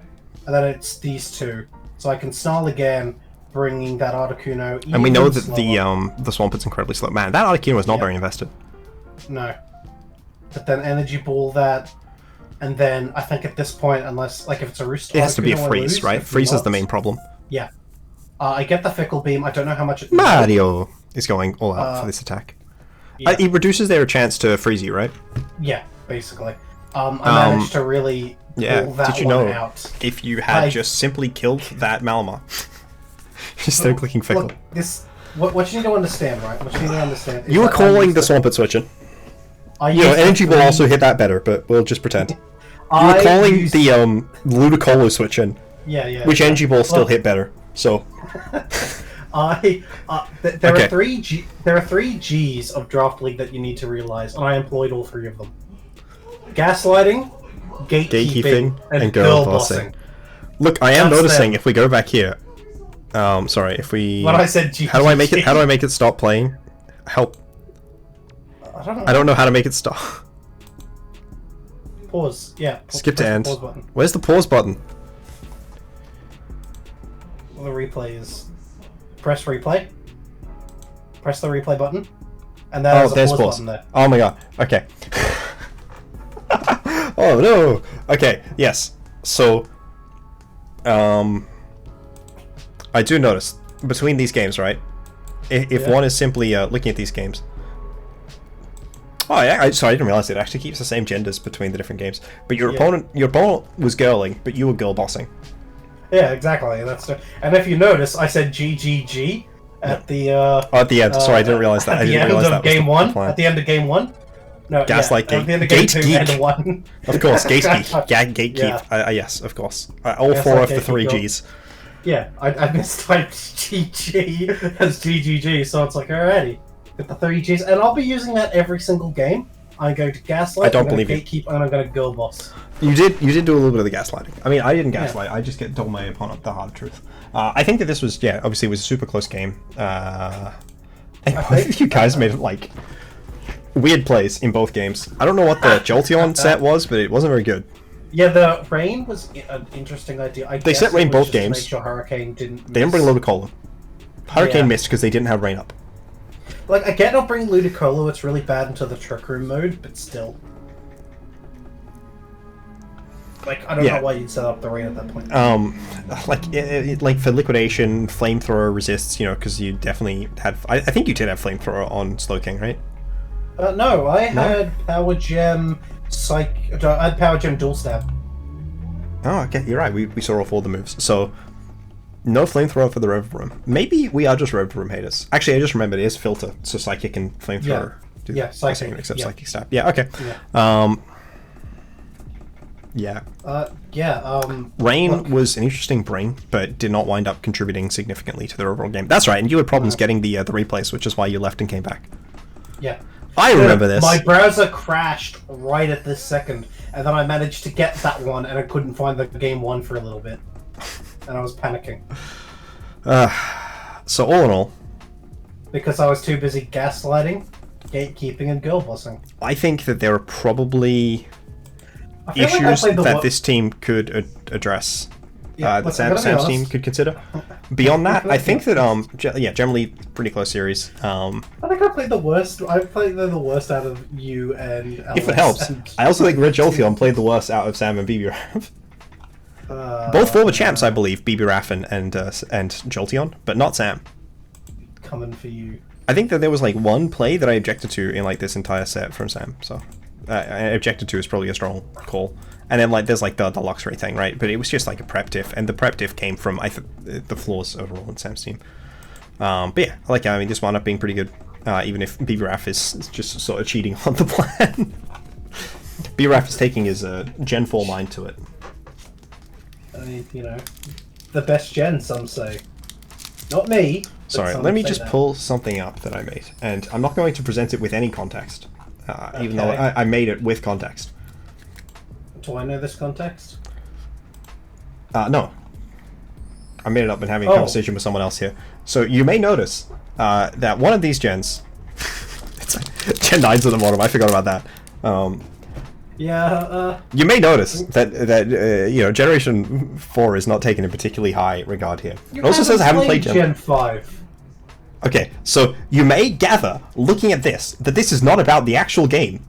And then it's these two. So I can Snarl again, bringing that Articuno even And we know that slower. the Swampet's incredibly slow. Man, that Articuno was not very invested. No. But then Energy Ball that, and then I think at this point, unless, like if it's a Roost... It has to be a Freeze, right? Freeze is the main problem. Yeah. I get the Fickle Beam, I don't know how much it... Mario is going all out for this attack. Yeah. It reduces their chance to freeze you, right? Yeah, basically. I managed to really pull that did you know out. if you had just simply killed that Malamar instead of clicking Fickle? Look, what you need to understand, right? What you need to understand is you were that calling the Swampert switching. Energy will also hit that better, but we'll just pretend. You were calling the Ludicolo switching. Yeah. Which Energy Ball still hit better, so... there are three G's of Draft League that you need to realize, and I employed all three of them. Gaslighting, gatekeeping, and girl bossing. Look, I am noticing if we go back here. Sorry, if we. When I said G, how do I make it? How do I make it stop playing? Help! I don't know. I don't know how to make it stop. Pause. Yeah. Skip to end. Pause button. Where's the pause button? Well, the replay is. Press replay. Press the replay button, and there's a pause button there. Oh my god. Okay. Oh no! Okay, yes. So, I do notice, between these games, right? If one is simply looking at these games... Oh, yeah, sorry, I didn't realize it actually keeps the same genders between the different games. But your opponent was girling, but you were girl bossing. Yeah, exactly. And if you notice, I said GGG at the... at the end, sorry, I didn't realize that. At the end of game one. At the end of game one. No, Gaslight At the end of game two and one. Of course, gatekeep. Gatekeep. Yes, of course. All four of the three Gs. Yeah, I mistyped GG as GGG, so it's like, alrighty. Get the three Gs, and I'll be using that every single game. I'm going to gaslight, I don't believe you. Gatekeep, and I'm going to girl boss. You did do a little bit of the gaslighting. I mean, I didn't gaslight. I just told my opponent the hard truth. I think that this was, obviously it was a super close game. And both of you guys made it, like, weird plays in both games. I don't know what the Jolteon set was, but it wasn't very good. Yeah, the Rain was an interesting idea. They set Rain both games. Make sure Hurricane didn't miss. They didn't bring Ludicolo. Hurricane missed because they didn't have Rain up. Like, I get not bringing Ludicolo, it's really bad into the Trick Room mode, but still. Like, I don't know why you'd set up the Rain at that point. Like for Liquidation, Flamethrower resists, because you definitely had... I think you did have Flamethrower on Slowking, right? No, I had Power Gem, I had Power Gem Dual Stab. Oh, okay, you're right, we saw all four of the moves. So, no Flamethrower for the Rev Room. Maybe we are just Rev Room haters. Actually, I just remembered it is Filter, so Psychic and Flamethrower. Psychic. Except Psychic Stab. Yeah, okay. Rain was an interesting bring, but did not wind up contributing significantly to the overall game. That's right, and you had problems getting the replays, which is why you left and came back. Yeah. I remember this. My browser crashed right at this second, and then I managed to get that one, and I couldn't find the game one for a little bit. And I was panicking. So all in all... Because I was too busy gaslighting, gatekeeping, and girl bossing. I think that there are probably issues that this team could address. That Sam's team could consider. Beyond that, I think that generally pretty close series. I think I played the worst. I played the worst out of you and Alex. If it helps, I also think Red Jolteon played the worst out of Sam and BB. Both former champs, I believe, BB Raff and Jolteon, but not Sam. Coming for you. I think that there was like one play that I objected to in like this entire set from Sam. So I objected to is probably a strong call. And then like there's like the Luxray thing, right? But it was just like a prep diff, and the prep diff came from the flaws overall in Sam's team. But yeah, I mean, this wound up being pretty good, even if BBRAF is just sort of cheating on the plan. BBRAF is taking his Gen 4 mind to it. I mean, the best gen, some say. Not me. Sorry, let me just pull something up that I made, and I'm not going to present it with any context, even though I made it with context. Do I know this context? No. I made it up and having a conversation with someone else here. So you may notice that one of these gens, it's Gen 9's at the bottom. I forgot about that. You may notice that you know, Generation 4 is not taken in particularly high regard here. It also says I haven't played Gen 5. Okay, so you may gather, looking at this, that this is not about the actual game,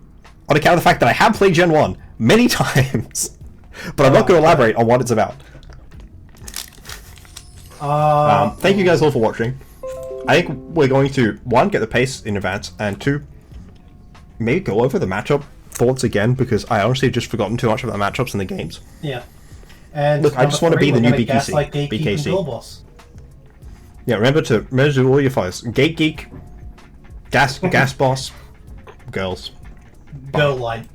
on account of the fact that I have played Gen 1 many times, but I'm not going to elaborate on what it's about. Thank you guys all for watching. I think we're going to, 1, get the pace in advance, and 2, maybe go over the matchup thoughts again, because I honestly have just forgotten too much about the matchups in the games. Yeah. And look, I just want to be the new BKC. Yeah, remember to do all your fights. Gate Geek, Gas Boss, Girls. Girl Line.